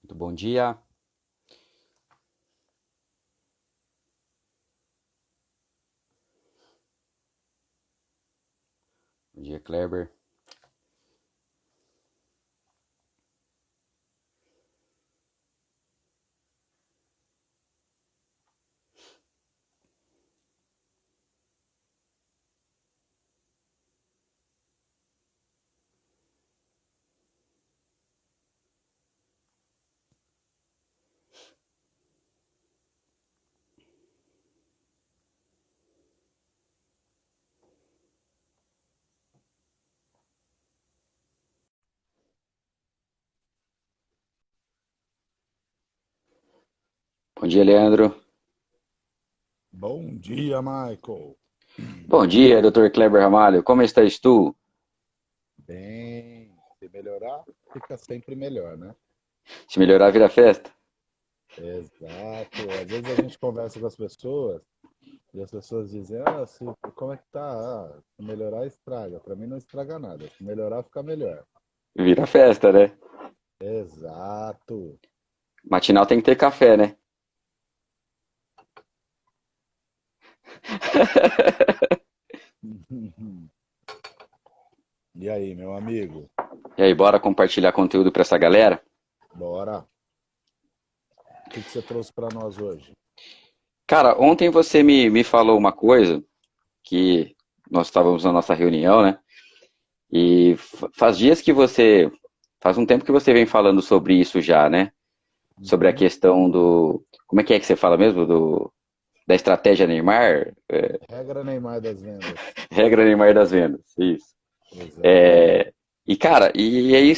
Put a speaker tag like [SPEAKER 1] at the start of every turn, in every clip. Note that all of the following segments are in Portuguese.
[SPEAKER 1] Muito bom dia. Bom dia, Kleber. Bom dia, Leandro.
[SPEAKER 2] Bom dia, Michael.
[SPEAKER 1] Bom dia, Dr. Kleber Ramalho. Como estás tu?
[SPEAKER 2] Bem, se melhorar, fica sempre melhor, né?
[SPEAKER 1] Se melhorar, vira festa?
[SPEAKER 2] Exato. Às vezes a gente conversa com as pessoas e as pessoas dizem, como é que tá? Se melhorar, estraga. Para mim não estraga nada. Se melhorar, fica melhor.
[SPEAKER 1] Vira festa, né?
[SPEAKER 2] Exato.
[SPEAKER 1] Matinal tem que ter café, né?
[SPEAKER 2] E aí, meu amigo?
[SPEAKER 1] E aí, bora compartilhar conteúdo pra essa galera?
[SPEAKER 2] Bora. O que você trouxe para nós hoje?
[SPEAKER 1] Cara, ontem você me falou uma coisa que nós estávamos na nossa reunião, né? E faz dias que você. Faz um tempo que você vem falando sobre isso já, né? Sobre a
[SPEAKER 2] Uhum.
[SPEAKER 1] questão do. Como é que você fala mesmo? Da estratégia Neymar?
[SPEAKER 2] Regra Neymar das vendas.
[SPEAKER 1] Regra Neymar das vendas. Isso.
[SPEAKER 2] Exato.
[SPEAKER 1] É, e cara, e aí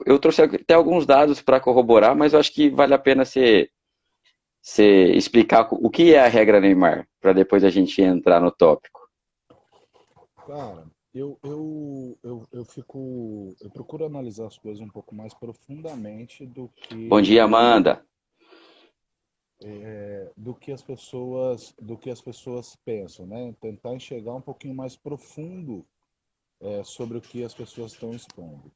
[SPEAKER 1] eu trouxe até alguns dados para corroborar, mas eu acho que vale a pena você explicar o que é a regra Neymar, para depois a gente entrar no tópico.
[SPEAKER 2] Cara, eu procuro analisar as coisas um pouco mais profundamente
[SPEAKER 1] Bom dia, Amanda.
[SPEAKER 2] do que as pessoas pensam, né? Tentar enxergar um pouquinho mais profundo sobre o que as pessoas estão expondo.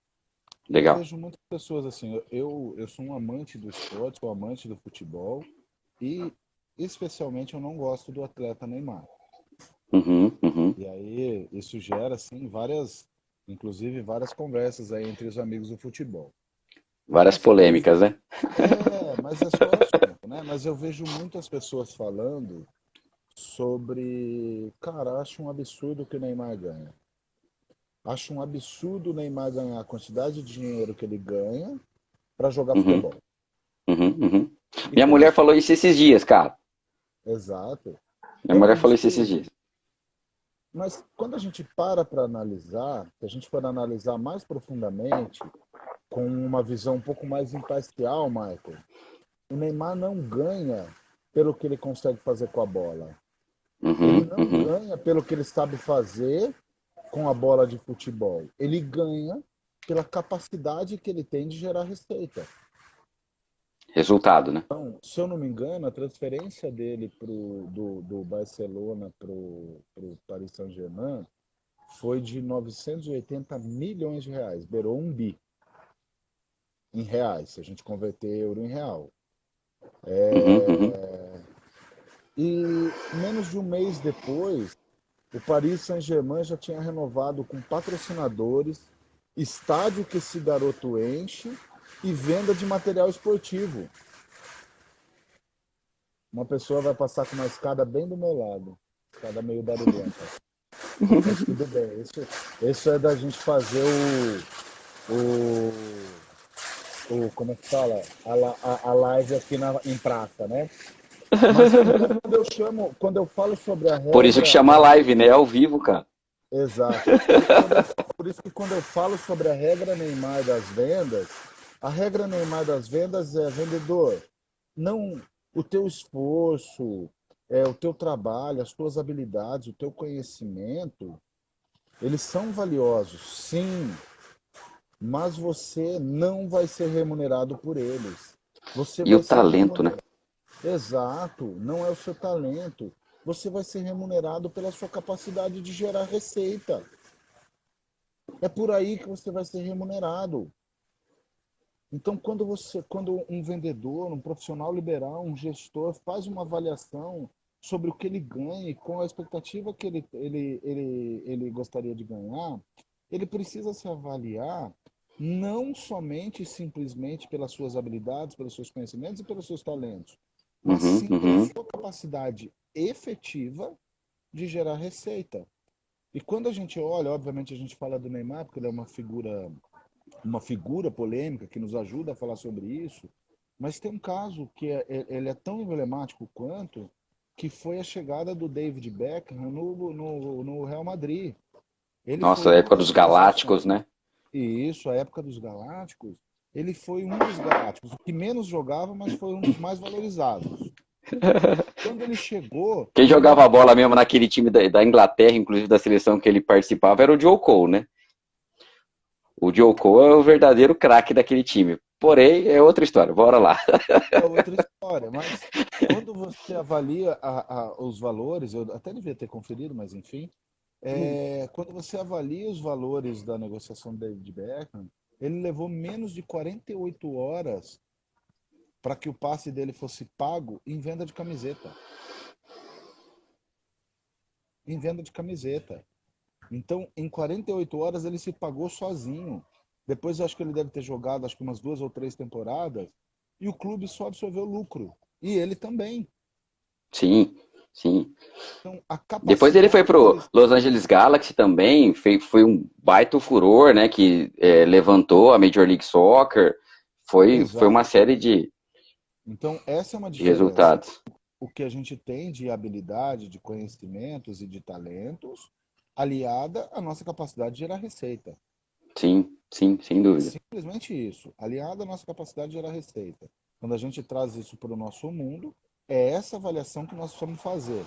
[SPEAKER 2] Eu
[SPEAKER 1] Legal.
[SPEAKER 2] vejo muitas pessoas assim, eu sou um amante do esporte, sou amante do futebol e especialmente eu não gosto do atleta Neymar.
[SPEAKER 1] Uhum, uhum.
[SPEAKER 2] E aí isso gera assim inclusive várias conversas aí entre os amigos do futebol.
[SPEAKER 1] Várias
[SPEAKER 2] Mas eu,
[SPEAKER 1] polêmicas, né?
[SPEAKER 2] mas é só o assunto, né? Mas eu vejo muitas pessoas falando sobre, cara, acho um absurdo o que o Neymar ganha. Acho um absurdo o Neymar ganhar a quantidade de dinheiro que ele ganha para jogar
[SPEAKER 1] Uhum,
[SPEAKER 2] futebol.
[SPEAKER 1] uhum, uhum.
[SPEAKER 2] E
[SPEAKER 1] Minha
[SPEAKER 2] quando
[SPEAKER 1] mulher
[SPEAKER 2] isso,
[SPEAKER 1] falou isso esses dias, cara.
[SPEAKER 2] exato,
[SPEAKER 1] Minha
[SPEAKER 2] é um
[SPEAKER 1] mulher falou isso esses
[SPEAKER 2] absurdo.
[SPEAKER 1] dias.
[SPEAKER 2] Mas quando a gente para analisar, se a gente for analisar mais profundamente, com uma visão um pouco mais imparcial, Michael, o Neymar não ganha pelo que ele consegue fazer com a bola. Ele
[SPEAKER 1] Uhum,
[SPEAKER 2] não
[SPEAKER 1] uhum.
[SPEAKER 2] ganha pelo que ele sabe fazer com a bola de futebol. Ele ganha pela capacidade que ele tem de gerar receita.
[SPEAKER 1] Resultado, né?
[SPEAKER 2] Então, se eu não me engano, a transferência dele do Barcelona para o Paris Saint-Germain foi de 980 milhões de reais, beirou um bi em reais, se a gente converter euro em real.
[SPEAKER 1] Uhum, uhum.
[SPEAKER 2] E menos de um mês depois, o Paris Saint-Germain já tinha renovado com patrocinadores, estádio que esse garoto enche e venda de material esportivo. Uma pessoa vai passar com uma escada bem do meu lado, escada meio barulhenta. Mas tudo bem, isso é da gente fazer como é que fala? A live aqui em praça, né? Mas então quando eu falo sobre a
[SPEAKER 1] Por isso que
[SPEAKER 2] regra,
[SPEAKER 1] chama live, né? Ao vivo, cara.
[SPEAKER 2] exato. Por isso que quando eu falo sobre a regra Neymar das vendas, a regra Neymar das vendas é vendedor, não o teu esforço, o teu trabalho, as tuas habilidades, o teu conhecimento, eles são valiosos, sim, mas você não vai ser remunerado por eles. Você
[SPEAKER 1] E o
[SPEAKER 2] vai ser
[SPEAKER 1] talento, né?
[SPEAKER 2] remunerado. Exato, não é o seu talento. Você vai ser remunerado pela sua capacidade de gerar receita. É por aí que você vai ser remunerado. Então, quando um vendedor, um profissional liberal, um gestor faz uma avaliação sobre o que ele ganha e com a expectativa que ele gostaria de ganhar, ele precisa se avaliar não somente e simplesmente pelas suas habilidades, pelos seus conhecimentos e pelos seus talentos, mas
[SPEAKER 1] Uhum,
[SPEAKER 2] sim pela
[SPEAKER 1] uhum.
[SPEAKER 2] sua capacidade efetiva de gerar receita. E quando a gente olha, obviamente a gente fala do Neymar, porque ele é uma figura polêmica que nos ajuda a falar sobre isso, mas tem um caso que ele é tão emblemático quanto, que foi a chegada do David Beckham no Real Madrid. Ele
[SPEAKER 1] Nossa,
[SPEAKER 2] foi
[SPEAKER 1] a
[SPEAKER 2] uma
[SPEAKER 1] época
[SPEAKER 2] das
[SPEAKER 1] dos Galácticos,
[SPEAKER 2] contratações,
[SPEAKER 1] né?
[SPEAKER 2] e isso, a época dos Galácticos, ele foi um dos Galácticos, o que menos jogava, mas foi um dos mais valorizados. Quando ele chegou,
[SPEAKER 1] Quem
[SPEAKER 2] ele
[SPEAKER 1] jogava
[SPEAKER 2] levou
[SPEAKER 1] a bola mesmo naquele time da Inglaterra, inclusive da seleção que ele participava, era o Joe Cole, né? O Joe Cole é o verdadeiro craque daquele time. Porém, é outra história. Bora lá.
[SPEAKER 2] é outra história, mas quando você avalia os valores, eu até devia ter conferido, mas enfim, quando você avalia os valores da negociação do David Beckham, ele levou menos de 48 horas para que o passe dele fosse pago em venda de camiseta. Em venda de camiseta. Então, em 48 horas ele se pagou sozinho. Depois eu acho que ele deve ter jogado acho que umas 2 ou 3 temporadas e o clube só absorveu lucro. E ele também.
[SPEAKER 1] Sim, sim.
[SPEAKER 2] Então, a
[SPEAKER 1] Depois ele foi
[SPEAKER 2] capacidade
[SPEAKER 1] pro
[SPEAKER 2] deles.
[SPEAKER 1] Los Angeles Galaxy também, foi um baita furor, né? Que levantou a Major League Soccer. Foi uma
[SPEAKER 2] Exato.
[SPEAKER 1] série
[SPEAKER 2] Então, essa é uma
[SPEAKER 1] de
[SPEAKER 2] diferença.
[SPEAKER 1] resultados.
[SPEAKER 2] O que a gente tem de habilidade, de conhecimentos e de talentos, aliada à nossa capacidade de gerar receita.
[SPEAKER 1] Sim, sim, sem dúvida.
[SPEAKER 2] Simplesmente isso, aliado à nossa capacidade de gerar receita. Quando a gente traz isso para o nosso mundo, é essa avaliação que nós precisamos fazer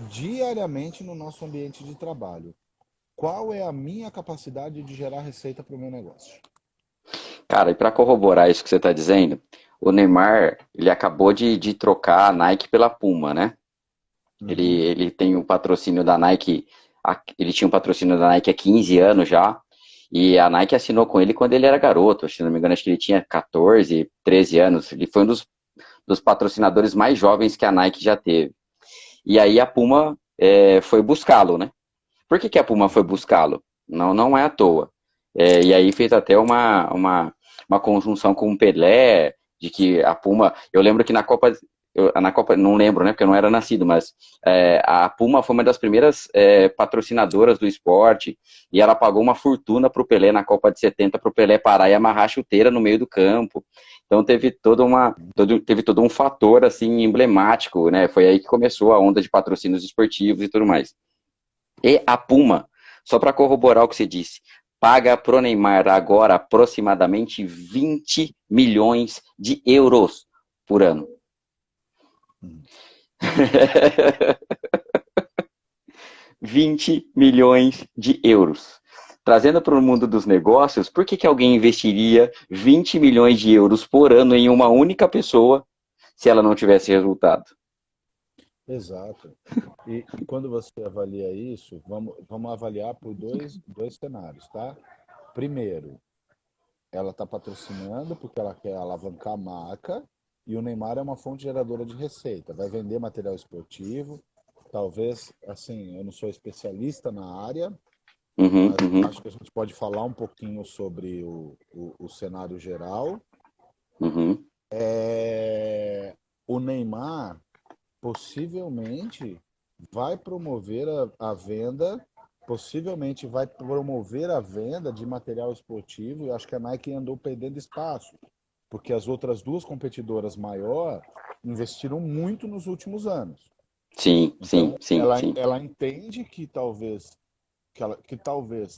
[SPEAKER 2] diariamente no nosso ambiente de trabalho. Qual é a minha capacidade de gerar receita para o meu negócio?
[SPEAKER 1] Cara, e para corroborar isso que você está dizendo, o Neymar, ele acabou de trocar a Nike pela Puma, né?
[SPEAKER 2] Uhum.
[SPEAKER 1] Ele tem o patrocínio da Nike, ele tinha um patrocínio da Nike há 15 anos já, e a Nike assinou com ele quando ele era garoto, se não me engano, acho que ele tinha 14, 13 anos, ele foi um dos patrocinadores mais jovens que a Nike já teve. E aí a Puma foi buscá-lo, né? Por que a Puma foi buscá-lo? Não, não é à toa. E aí fez até uma conjunção com o Pelé, de que a Puma. Eu lembro que na Copa, não lembro, né? Porque eu não era nascido, mas a Puma foi uma das primeiras patrocinadoras do esporte e ela pagou uma fortuna para o Pelé na Copa de 70 para o Pelé parar e amarrar a chuteira no meio do campo. Então teve todo um fator assim emblemático, né? Foi aí que começou a onda de patrocínios esportivos e tudo mais. E a Puma, só para corroborar o que você disse, paga pro Neymar agora aproximadamente 20 milhões de euros por ano.
[SPEAKER 2] Uhum.
[SPEAKER 1] 20 milhões de euros. Trazendo para o mundo dos negócios, por que alguém investiria 20 milhões de euros por ano em uma única pessoa se ela não tivesse resultado?
[SPEAKER 2] Exato. E quando você avalia isso, vamos avaliar por dois cenários, tá? Primeiro, ela está patrocinando porque ela quer alavancar a marca e o Neymar é uma fonte geradora de receita. Vai vender material esportivo, talvez, assim, eu não sou especialista na área,
[SPEAKER 1] Uhum,
[SPEAKER 2] mas
[SPEAKER 1] uhum,
[SPEAKER 2] acho que a gente pode falar um pouquinho sobre o cenário geral.
[SPEAKER 1] uhum.
[SPEAKER 2] O Neymar possivelmente vai promover a venda, possivelmente vai promover a venda de material esportivo, e acho que a Nike andou perdendo espaço, porque as outras duas competidoras maior investiram muito nos últimos anos.
[SPEAKER 1] Sim, sim,
[SPEAKER 2] Então,
[SPEAKER 1] sim, sim.
[SPEAKER 2] ela entende que talvez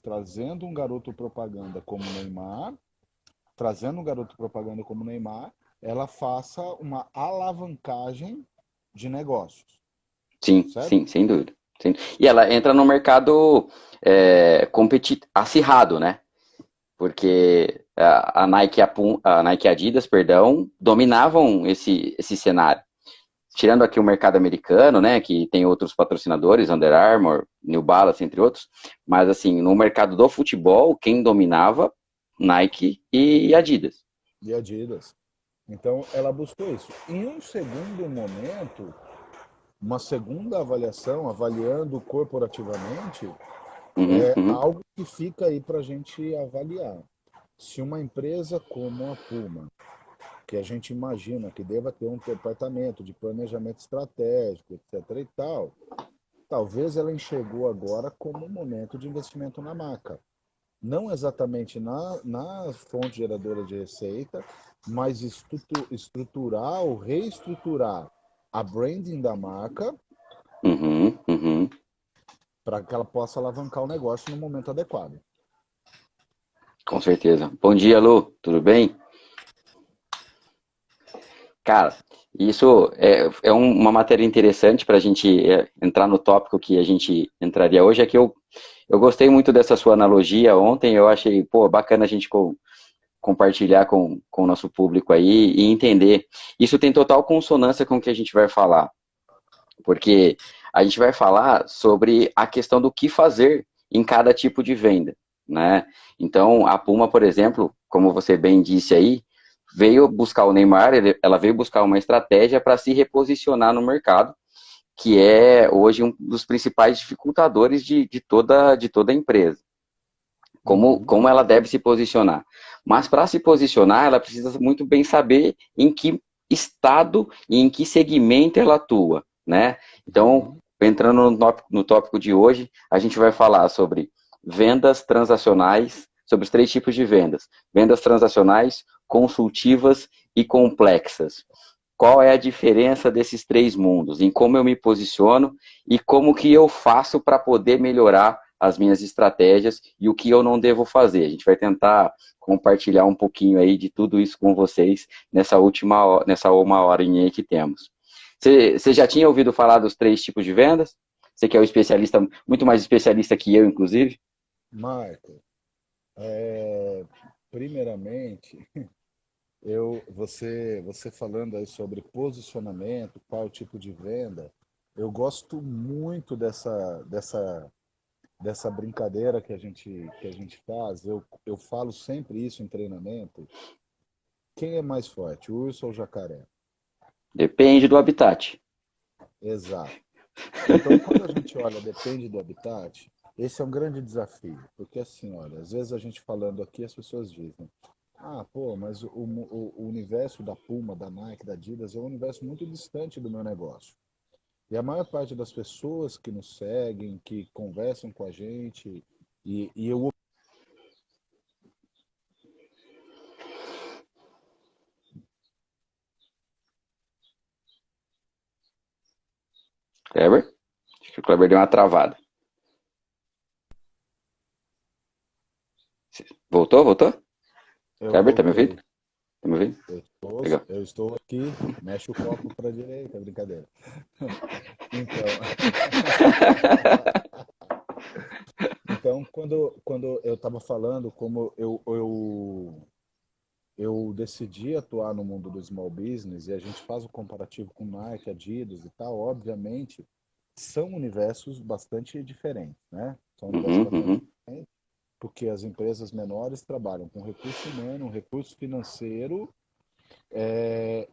[SPEAKER 2] trazendo um garoto propaganda como Neymar, trazendo um garoto propaganda como Neymar, ela faça uma alavancagem de negócios,
[SPEAKER 1] Sim,
[SPEAKER 2] certo?
[SPEAKER 1] sim, sem dúvida. E ela entra no mercado acirrado, né? Porque a Nike e a Adidas, perdão, dominavam esse cenário. Tirando aqui o mercado americano, né, que tem outros patrocinadores, Under Armour, New Balance, entre outros, mas assim, no mercado do futebol, quem dominava, Nike e Adidas.
[SPEAKER 2] e Adidas. Então, ela buscou isso. Em um segundo momento, uma segunda avaliação, avaliando corporativamente,
[SPEAKER 1] Uhum,
[SPEAKER 2] é
[SPEAKER 1] uhum,
[SPEAKER 2] algo que fica aí para a gente avaliar. Se uma empresa como a Puma, que a gente imagina que deva ter um departamento de planejamento estratégico, etc. e tal, talvez ela enxergou agora como um momento de investimento na marca. Não exatamente na fonte geradora de receita, mas estruturar ou reestruturar a branding da marca
[SPEAKER 1] uhum, uhum.
[SPEAKER 2] para que ela possa alavancar o negócio no momento adequado.
[SPEAKER 1] Com certeza. Bom dia, Lu. Tudo bem? Cara, isso é uma matéria interessante para a gente entrar no tópico que a gente entraria hoje. É que eu gostei muito dessa sua analogia ontem. Eu achei, pô, bacana a gente compartilhar com o nosso público aí e entender. Isso tem total consonância com o que a gente vai falar, porque a gente vai falar sobre a questão do que fazer em cada tipo de venda, né? Então, a Puma, por exemplo, como você bem disse aí, veio buscar o Neymar, ela veio buscar uma estratégia para se reposicionar no mercado, que é hoje um dos principais dificultadores de toda a empresa.
[SPEAKER 2] Uhum.
[SPEAKER 1] Como ela deve se posicionar. Mas para se posicionar, ela precisa muito bem saber em que estado e em que segmento ela atua, né? Então,
[SPEAKER 2] Uhum.
[SPEAKER 1] entrando no tópico de hoje, a gente vai falar sobre vendas transacionais, sobre os três tipos de vendas: vendas transacionais, consultivas e complexas. Qual é a diferença desses três mundos, em como eu me posiciono e como que eu faço para poder melhorar as minhas estratégias e o que eu não devo fazer. A gente vai tentar compartilhar um pouquinho aí de tudo isso com vocês nessa uma horinha aí que temos. Você já tinha ouvido falar dos três tipos de vendas? Você que é o especialista, muito mais especialista que eu, inclusive.
[SPEAKER 2] Marco, é, primeiramente, você falando aí sobre posicionamento, qual tipo de venda, eu gosto muito dessa brincadeira que a gente faz. Eu falo sempre isso em treinamento. Quem é mais forte, o urso ou o jacaré?
[SPEAKER 1] Depende do habitat.
[SPEAKER 2] Exato. Então, quando a gente olha, depende do habitat, esse é um grande desafio. Porque assim, olha, às vezes a gente falando aqui, as pessoas dizem, ah, pô, mas o universo da Puma, da Nike, da Adidas é um universo muito distante do meu negócio. E a maior parte das pessoas que nos seguem, que conversam com a gente, e eu.
[SPEAKER 1] Kleber? Acho que o Kleber deu uma travada. Voltou? Voltou?
[SPEAKER 2] Eu
[SPEAKER 1] Kleber, tá me ouvindo?
[SPEAKER 2] voltei.
[SPEAKER 1] Tá me ouvindo?
[SPEAKER 2] Eu estou,
[SPEAKER 1] Legal.
[SPEAKER 2] eu estou aqui, mexe o copo para a direita, brincadeira. Então, então quando eu estava falando como eu decidi atuar no mundo do small business e a gente faz o comparativo com Nike, Adidas e tal, obviamente são universos bastante diferentes, né? São universos
[SPEAKER 1] Uhum,
[SPEAKER 2] bastante
[SPEAKER 1] uhum.
[SPEAKER 2] diferentes, porque as empresas menores trabalham com recurso humano, recurso financeiro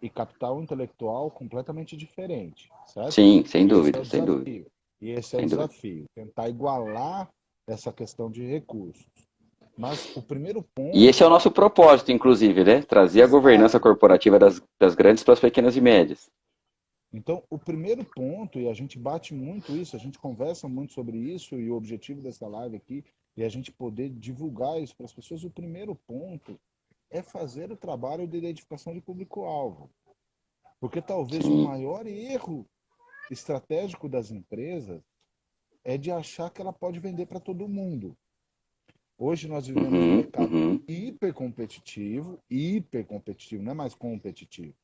[SPEAKER 2] e capital intelectual completamente diferente, certo?
[SPEAKER 1] Sim, sem
[SPEAKER 2] E esse é
[SPEAKER 1] dúvida,
[SPEAKER 2] o
[SPEAKER 1] sem dúvida,
[SPEAKER 2] desafio. E esse é o
[SPEAKER 1] sem dúvida.
[SPEAKER 2] desafio, tentar igualar essa questão de recursos. Mas o primeiro
[SPEAKER 1] E esse é o
[SPEAKER 2] ponto,
[SPEAKER 1] nosso propósito, inclusive, né? Trazer a governança
[SPEAKER 2] exato.
[SPEAKER 1] corporativa das grandes para as pequenas e médias.
[SPEAKER 2] Então, o primeiro ponto, e a gente bate muito isso, a gente conversa muito sobre isso, e o objetivo dessa live aqui é a gente poder divulgar isso para as pessoas. O primeiro ponto é fazer o trabalho de identificação de público-alvo. Porque talvez o
[SPEAKER 1] Sim.
[SPEAKER 2] maior erro estratégico das empresas é de achar que ela pode vender para todo mundo. Hoje nós vivemos um
[SPEAKER 1] Uhum,
[SPEAKER 2] mercado
[SPEAKER 1] uhum.
[SPEAKER 2] hiper competitivo, não é mais competitivo.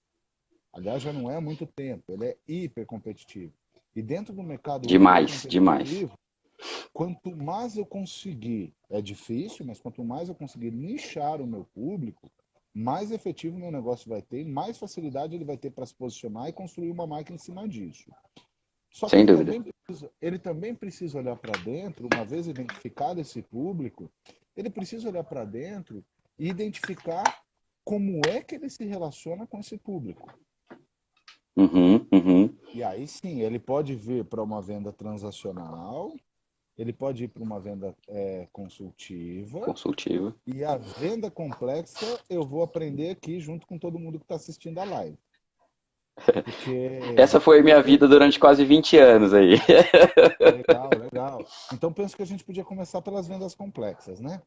[SPEAKER 2] Aliás, já não é há muito tempo, ele é hiper competitivo. E dentro do mercado hiper
[SPEAKER 1] Demais, demais.
[SPEAKER 2] competitivo, quanto mais eu conseguir, é difícil, mas quanto mais eu conseguir nichar o meu público, mais efetivo o meu negócio vai ter, mais facilidade ele vai ter para se posicionar e construir uma marca em cima disso. Só que
[SPEAKER 1] Sem dúvida.
[SPEAKER 2] ele também precisa olhar para dentro, uma vez identificado esse público, ele precisa olhar para dentro e identificar como é que ele se relaciona com esse público.
[SPEAKER 1] Uhum, uhum.
[SPEAKER 2] E aí sim, ele pode vir para uma venda transacional, ele pode ir para uma venda consultiva,
[SPEAKER 1] Consultivo.
[SPEAKER 2] e a venda complexa eu vou aprender aqui junto com todo mundo que está assistindo a live. Porque
[SPEAKER 1] Essa foi minha vida durante quase 20 anos aí.
[SPEAKER 2] legal, legal. Então penso que a gente podia começar pelas vendas complexas, né?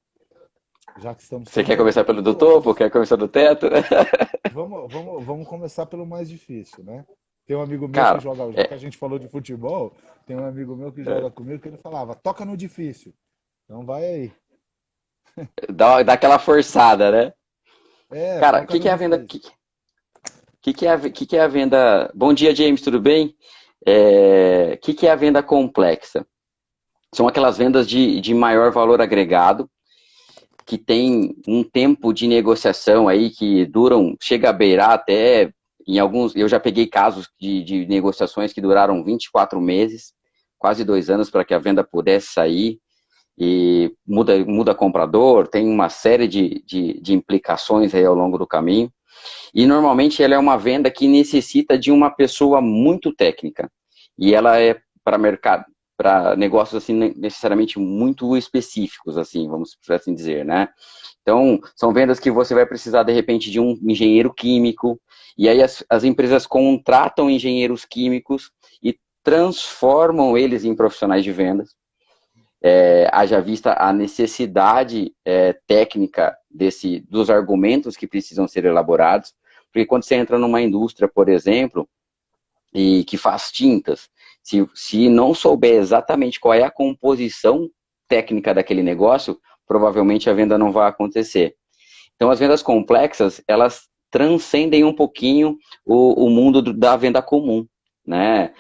[SPEAKER 2] Já que estamos
[SPEAKER 1] Você
[SPEAKER 2] falando,
[SPEAKER 1] quer começar pelo do
[SPEAKER 2] pô,
[SPEAKER 1] topo? Quer começar do teto?
[SPEAKER 2] vamos começar pelo mais difícil, né? Tem um amigo meu que
[SPEAKER 1] Cara,
[SPEAKER 2] joga, já que a gente falou de futebol, tem um amigo meu que joga comigo que ele falava, toca no difícil. Então vai aí.
[SPEAKER 1] dá aquela forçada, né? Cara, o
[SPEAKER 2] Toca
[SPEAKER 1] que,
[SPEAKER 2] no
[SPEAKER 1] que é a venda?
[SPEAKER 2] difícil.
[SPEAKER 1] Que é a venda? Bom dia, James, tudo bem? Que é a venda complexa? São aquelas vendas de maior valor agregado, que tem um tempo de negociação aí que duram, chega a beirar até, em alguns, eu já peguei casos de negociações que duraram 24 meses, quase 2 anos para que a venda pudesse sair, e muda comprador, tem uma série de implicações aí ao longo do caminho, e normalmente ela é uma venda que necessita de uma pessoa muito técnica, e ela é para mercado, para negócios assim necessariamente muito específicos, assim, vamos assim dizer, né? Então, são vendas que você vai precisar, de repente, de um engenheiro químico, e aí as empresas contratam engenheiros químicos e transformam eles em profissionais de vendas. Haja vista a necessidade técnica dos argumentos que precisam ser elaborados, porque quando você entra numa indústria, por exemplo, e que faz tintas, se não souber exatamente qual é a composição técnica daquele negócio, provavelmente a venda não vai acontecer. Então, as vendas complexas, elas transcendem um pouquinho o mundo da venda comum, né?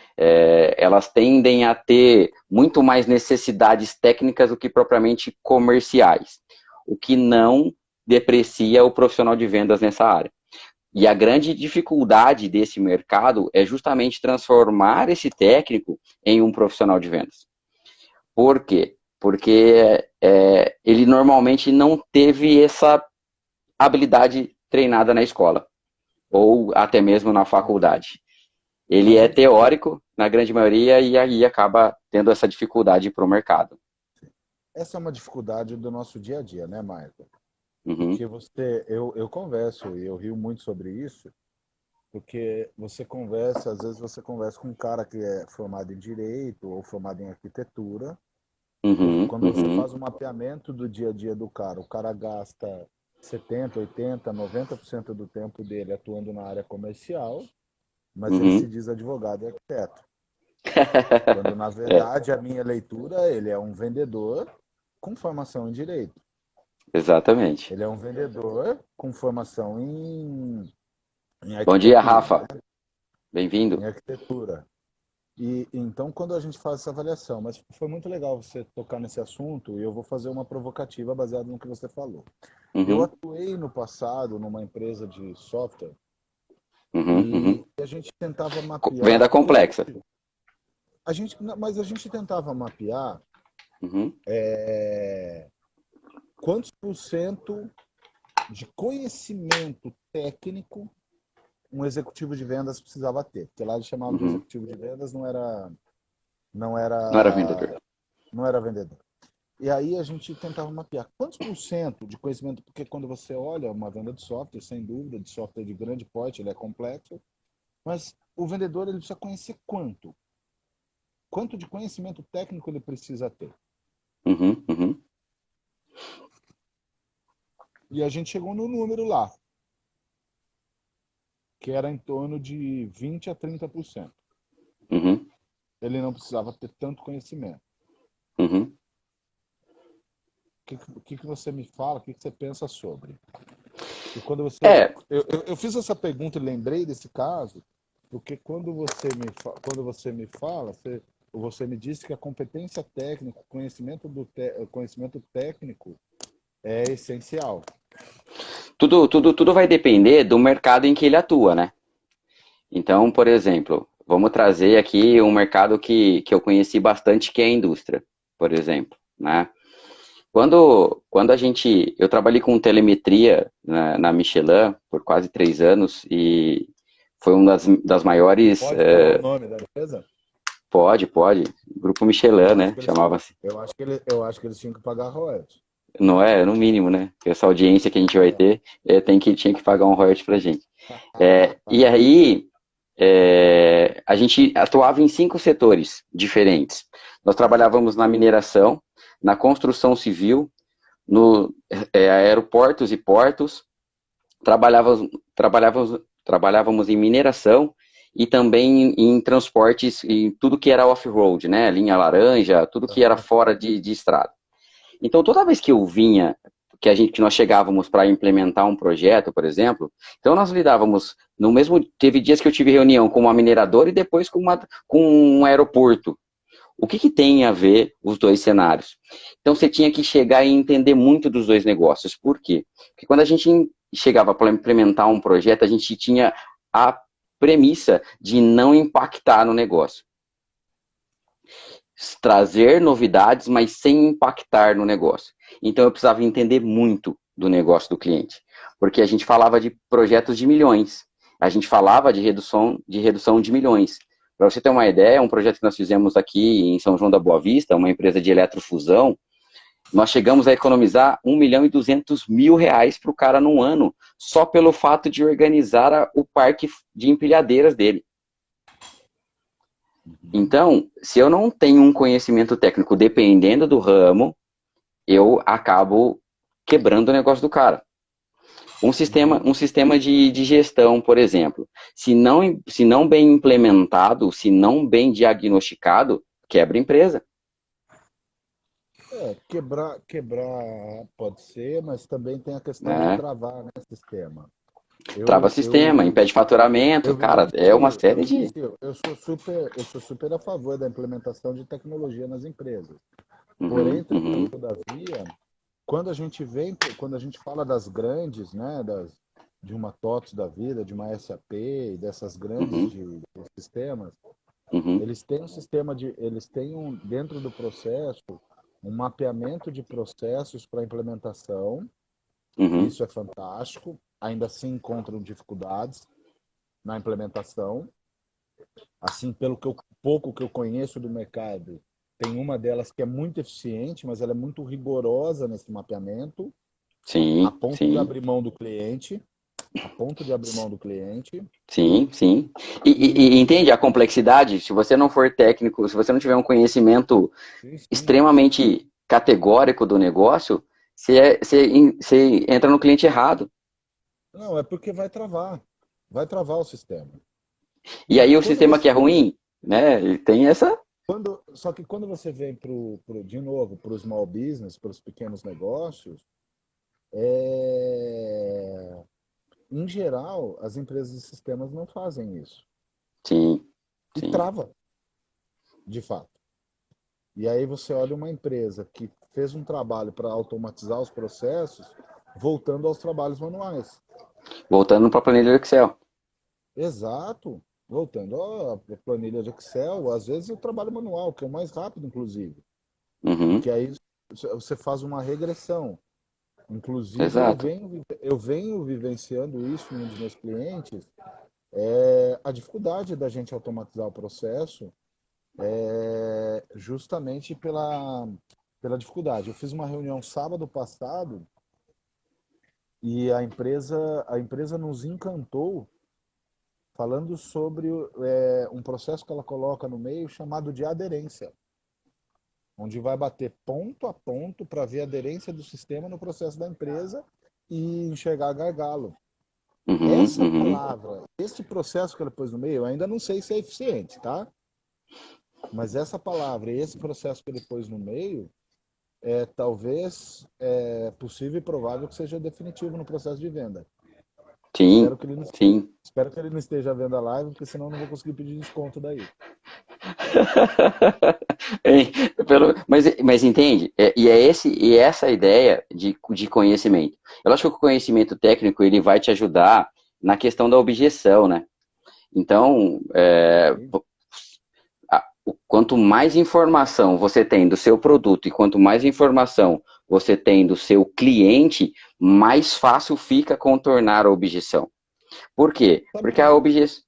[SPEAKER 1] Elas tendem a ter muito mais necessidades técnicas do que propriamente comerciais, o que não deprecia o profissional de vendas nessa área. E a grande dificuldade desse mercado é justamente transformar esse técnico em um profissional de vendas. Por quê? Porque ele normalmente não teve essa habilidade treinada na escola, ou até mesmo na faculdade. Ele
[SPEAKER 2] Mas
[SPEAKER 1] é
[SPEAKER 2] vamos supor,
[SPEAKER 1] teórico, na grande maioria, e aí acaba tendo essa dificuldade para o mercado.
[SPEAKER 2] essa é uma dificuldade do nosso dia a dia, né, Marco?
[SPEAKER 1] Uhum,
[SPEAKER 2] Porque eu converso e eu rio muito sobre isso, porque você conversa, às vezes você conversa com um cara que é formado em direito ou formado em arquitetura.
[SPEAKER 1] uhum,
[SPEAKER 2] Quando você
[SPEAKER 1] uhum,
[SPEAKER 2] faz o mapeamento do dia a dia do cara, o cara gasta 70, 80, 90% do tempo dele atuando na área comercial, mas ele se
[SPEAKER 1] uhum.
[SPEAKER 2] diz advogado e arquiteto. Quando, na
[SPEAKER 1] É,
[SPEAKER 2] verdade, a minha leitura, ele é um vendedor com formação em direito.
[SPEAKER 1] exatamente.
[SPEAKER 2] Ele é um vendedor com formação em
[SPEAKER 1] Bom dia,
[SPEAKER 2] arquitetura, né?
[SPEAKER 1] Rafa. Bem-vindo.
[SPEAKER 2] Em arquitetura. E então, quando a gente faz essa avaliação, mas foi muito legal você tocar nesse assunto e eu vou fazer uma provocativa baseada no que você falou. Eu
[SPEAKER 1] Uhum,
[SPEAKER 2] atuei no passado numa empresa de software
[SPEAKER 1] uhum,
[SPEAKER 2] e
[SPEAKER 1] uhum.
[SPEAKER 2] a gente tentava mapear
[SPEAKER 1] Venda complexa.
[SPEAKER 2] mas a gente tentava mapear
[SPEAKER 1] Uhum,
[SPEAKER 2] quantos por cento de conhecimento técnico um executivo de vendas precisava ter. Porque lá eles chamavam de
[SPEAKER 1] uhum.
[SPEAKER 2] executivo de vendas, não
[SPEAKER 1] Não era
[SPEAKER 2] era,
[SPEAKER 1] vendedor.
[SPEAKER 2] não era vendedor. E aí a gente tentava mapear quantos por cento de conhecimento, porque quando você olha uma venda de software, sem dúvida, de software de grande porte, ele é complexo, mas o vendedor ele precisa conhecer quanto? Quanto de conhecimento técnico ele precisa ter?
[SPEAKER 1] Uhum, uhum,
[SPEAKER 2] E a gente chegou no número lá, que era em torno de 20 a 30%.
[SPEAKER 1] uhum,
[SPEAKER 2] Ele não precisava ter tanto conhecimento.
[SPEAKER 1] uhum.
[SPEAKER 2] O que você me fala, o que você pensa sobre? E quando você.
[SPEAKER 1] É,
[SPEAKER 2] Eu fiz essa pergunta e lembrei desse caso, porque quando você me fala, você me disse que a competência técnica, conhecimento técnico é essencial.
[SPEAKER 1] tudo vai depender do mercado em que ele atua, né? Então, por exemplo, vamos trazer aqui um mercado que eu conheci bastante, que é a indústria, por exemplo, né? quando eu trabalhei com telemetria na Michelin por quase 3 anos e foi uma das maiores,
[SPEAKER 2] Pode falar o nome da empresa?
[SPEAKER 1] pode, Grupo
[SPEAKER 2] Eu
[SPEAKER 1] Michelin,
[SPEAKER 2] acho
[SPEAKER 1] né,
[SPEAKER 2] que eles,
[SPEAKER 1] chamava-se.
[SPEAKER 2] eu acho que eles tinham que pagar royalties.
[SPEAKER 1] Não é, no mínimo, né, que essa audiência que a gente vai
[SPEAKER 2] É.
[SPEAKER 1] ter, tinha que pagar um royalties pra gente. E aí, a gente atuava em 5 setores diferentes. Nós trabalhávamos na mineração, na construção civil, no aeroportos e portos, trabalhávamos em mineração e também em transportes, em tudo que era off-road, né? Linha laranja, tudo que era fora de estrada. Então, toda vez que eu vinha, que nós chegávamos para implementar um projeto, por exemplo, então nós lidávamos no mesmo. Teve dias que eu tive reunião com uma mineradora e depois com um aeroporto. O que tem a ver os dois cenários? Então você tinha que chegar e entender muito dos dois negócios. Por quê? Porque quando a gente chegava para implementar um projeto, a gente tinha a premissa de não impactar no negócio. Trazer novidades, mas sem impactar no negócio. Então eu precisava entender muito do negócio do cliente. Porque a gente falava de projetos de milhões. A gente falava de redução de milhões. Para você ter uma ideia, um projeto que nós fizemos aqui em São João da Boa Vista, uma empresa de eletrofusão, nós chegamos a economizar 1.200.000 reais para o cara num ano, só pelo fato de organizar o parque de empilhadeiras dele. Então, se eu não tenho um conhecimento técnico dependendo do ramo, eu acabo quebrando o negócio do cara. Um sistema de gestão, por exemplo, se não bem implementado, se não bem diagnosticado, quebra a empresa.
[SPEAKER 2] Quebrar pode ser, mas também tem a questão de
[SPEAKER 1] Né?
[SPEAKER 2] travar, né, sistema.
[SPEAKER 1] Trava sistema, impede faturamento,
[SPEAKER 2] Eu
[SPEAKER 1] cara, é uma
[SPEAKER 2] vivencio,
[SPEAKER 1] série de...
[SPEAKER 2] eu sou super a favor da implementação de tecnologia nas empresas. Porém,
[SPEAKER 1] Uhum, uhum,
[SPEAKER 2] todavia, quando a gente fala das grandes, né, de uma TOTS da vida, de uma SAP, dessas grandes
[SPEAKER 1] uhum,
[SPEAKER 2] de sistemas,
[SPEAKER 1] uhum,
[SPEAKER 2] eles têm dentro do processo um mapeamento de processos para implementação.
[SPEAKER 1] uhum.
[SPEAKER 2] Isso é fantástico. Ainda assim encontram dificuldades na implementação. Assim, pouco que eu conheço do mercado, tem uma delas que é muito eficiente, mas ela é muito rigorosa nesse mapeamento, a
[SPEAKER 1] Sim,
[SPEAKER 2] ponto de
[SPEAKER 1] sim,
[SPEAKER 2] abrir mão do cliente, a ponto de abrir mão do cliente.
[SPEAKER 1] sim, sim. E
[SPEAKER 2] E
[SPEAKER 1] entende a complexidade? Se você não for técnico, se você não tiver um conhecimento
[SPEAKER 2] sim, sim.
[SPEAKER 1] extremamente categórico do negócio, você entra no cliente errado.
[SPEAKER 2] Não, é porque vai travar o sistema.
[SPEAKER 1] E aí o
[SPEAKER 2] Quando
[SPEAKER 1] sistema que
[SPEAKER 2] você
[SPEAKER 1] é ruim, né, ele tem essa...
[SPEAKER 2] Só que quando você vem de novo para o small business, para os pequenos negócios, é, em geral, as empresas de sistemas não fazem isso.
[SPEAKER 1] Sim,
[SPEAKER 2] E
[SPEAKER 1] sim.
[SPEAKER 2] trava, de fato. E aí você olha uma empresa que fez um trabalho para automatizar os processos, voltando aos trabalhos manuais.
[SPEAKER 1] Voltando para a planilha do Excel.
[SPEAKER 2] Exato. Voltando à planilha de Excel, às vezes o trabalho manual, que é o mais rápido, inclusive.
[SPEAKER 1] Uhum,
[SPEAKER 2] Porque aí você faz uma regressão. Inclusive,
[SPEAKER 1] exato.
[SPEAKER 2] eu venho vivenciando isso em um dos meus clientes, a dificuldade da gente automatizar o processo justamente pela dificuldade. Eu fiz uma reunião sábado passado e a empresa nos encantou falando sobre um processo que ela coloca no meio chamado de aderência, onde vai bater ponto a ponto para ver a aderência do sistema no processo da empresa e enxergar gargalo.
[SPEAKER 1] Uhum,
[SPEAKER 2] Essa
[SPEAKER 1] uhum.
[SPEAKER 2] palavra, esse processo que ela pôs no meio, eu ainda não sei se é eficiente, tá? Mas essa palavra e esse processo que ele pôs no meio, talvez possível e provável que seja definitivo no processo de venda.
[SPEAKER 1] Sim,
[SPEAKER 2] Espero que ele não,
[SPEAKER 1] sim.
[SPEAKER 2] espero que ele não esteja vendo a live, porque senão eu não vou conseguir pedir desconto daí.
[SPEAKER 1] Hein, mas entende? E essa ideia de conhecimento. Eu acho que o conhecimento técnico ele vai te ajudar na questão da objeção, né? Então, quanto mais informação você tem do seu produto e quanto mais informação você tem do seu cliente, mais fácil fica contornar a objeção. Por quê? Porque a objeção...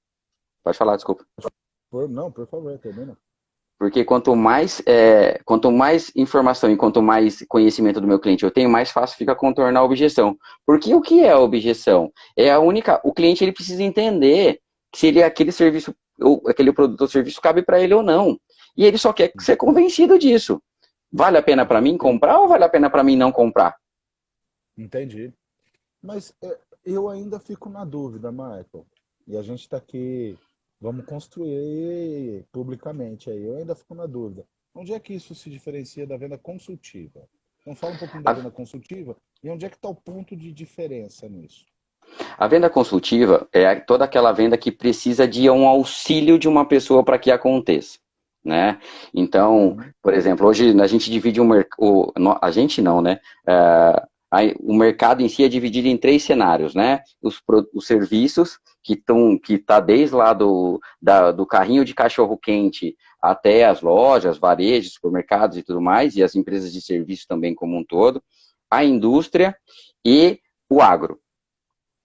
[SPEAKER 1] Pode falar, desculpa.
[SPEAKER 2] Não, por favor, termina.
[SPEAKER 1] Porque quanto mais informação e quanto mais conhecimento do meu cliente eu tenho, mais fácil fica contornar a objeção. Porque o que é a objeção? É a única. O cliente ele precisa entender se ele, aquele serviço, ou aquele produto ou serviço cabe para ele ou não. E ele só quer ser convencido disso. Vale a pena para mim comprar ou vale a pena para mim não comprar?
[SPEAKER 2] Entendi. Mas eu ainda fico na dúvida, Michael. E a gente está aqui, vamos construir publicamente aí. Eu ainda fico na dúvida. Onde é que isso se diferencia da venda consultiva? Então fala um pouquinho da
[SPEAKER 1] A,
[SPEAKER 2] venda consultiva e onde é que está o ponto de diferença nisso?
[SPEAKER 1] a venda consultiva é toda aquela venda que precisa de um auxílio de uma pessoa para que aconteça. Né? Então,
[SPEAKER 2] Uhum.
[SPEAKER 1] por exemplo, hoje a gente divide a gente não, né? O mercado em si é dividido em três cenários, né? Os serviços que tá desde lá do carrinho de cachorro quente até as lojas, varejos, supermercados e tudo mais, e as empresas de serviço também como um todo, a indústria e o agro,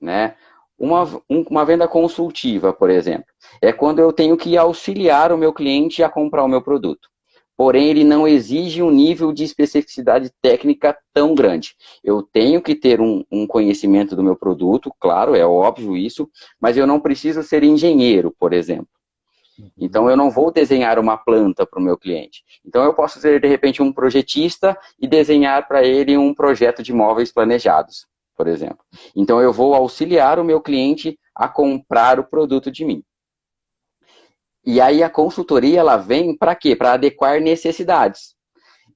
[SPEAKER 1] né? Uma venda consultiva, por exemplo, é quando eu tenho que auxiliar o meu cliente a comprar o meu produto. Porém, ele não exige um nível de especificidade técnica tão grande. Eu tenho que ter um conhecimento do meu produto, claro, é óbvio isso, mas eu não preciso ser engenheiro, por exemplo. Então,
[SPEAKER 2] Uhum.
[SPEAKER 1] eu não vou desenhar uma planta para o meu cliente. Então, eu posso ser, de repente, um projetista e desenhar para ele um projeto de móveis planejados, por exemplo. Então, eu vou auxiliar o meu cliente a comprar o produto de mim. E aí, a consultoria, ela vem para quê? Para adequar necessidades.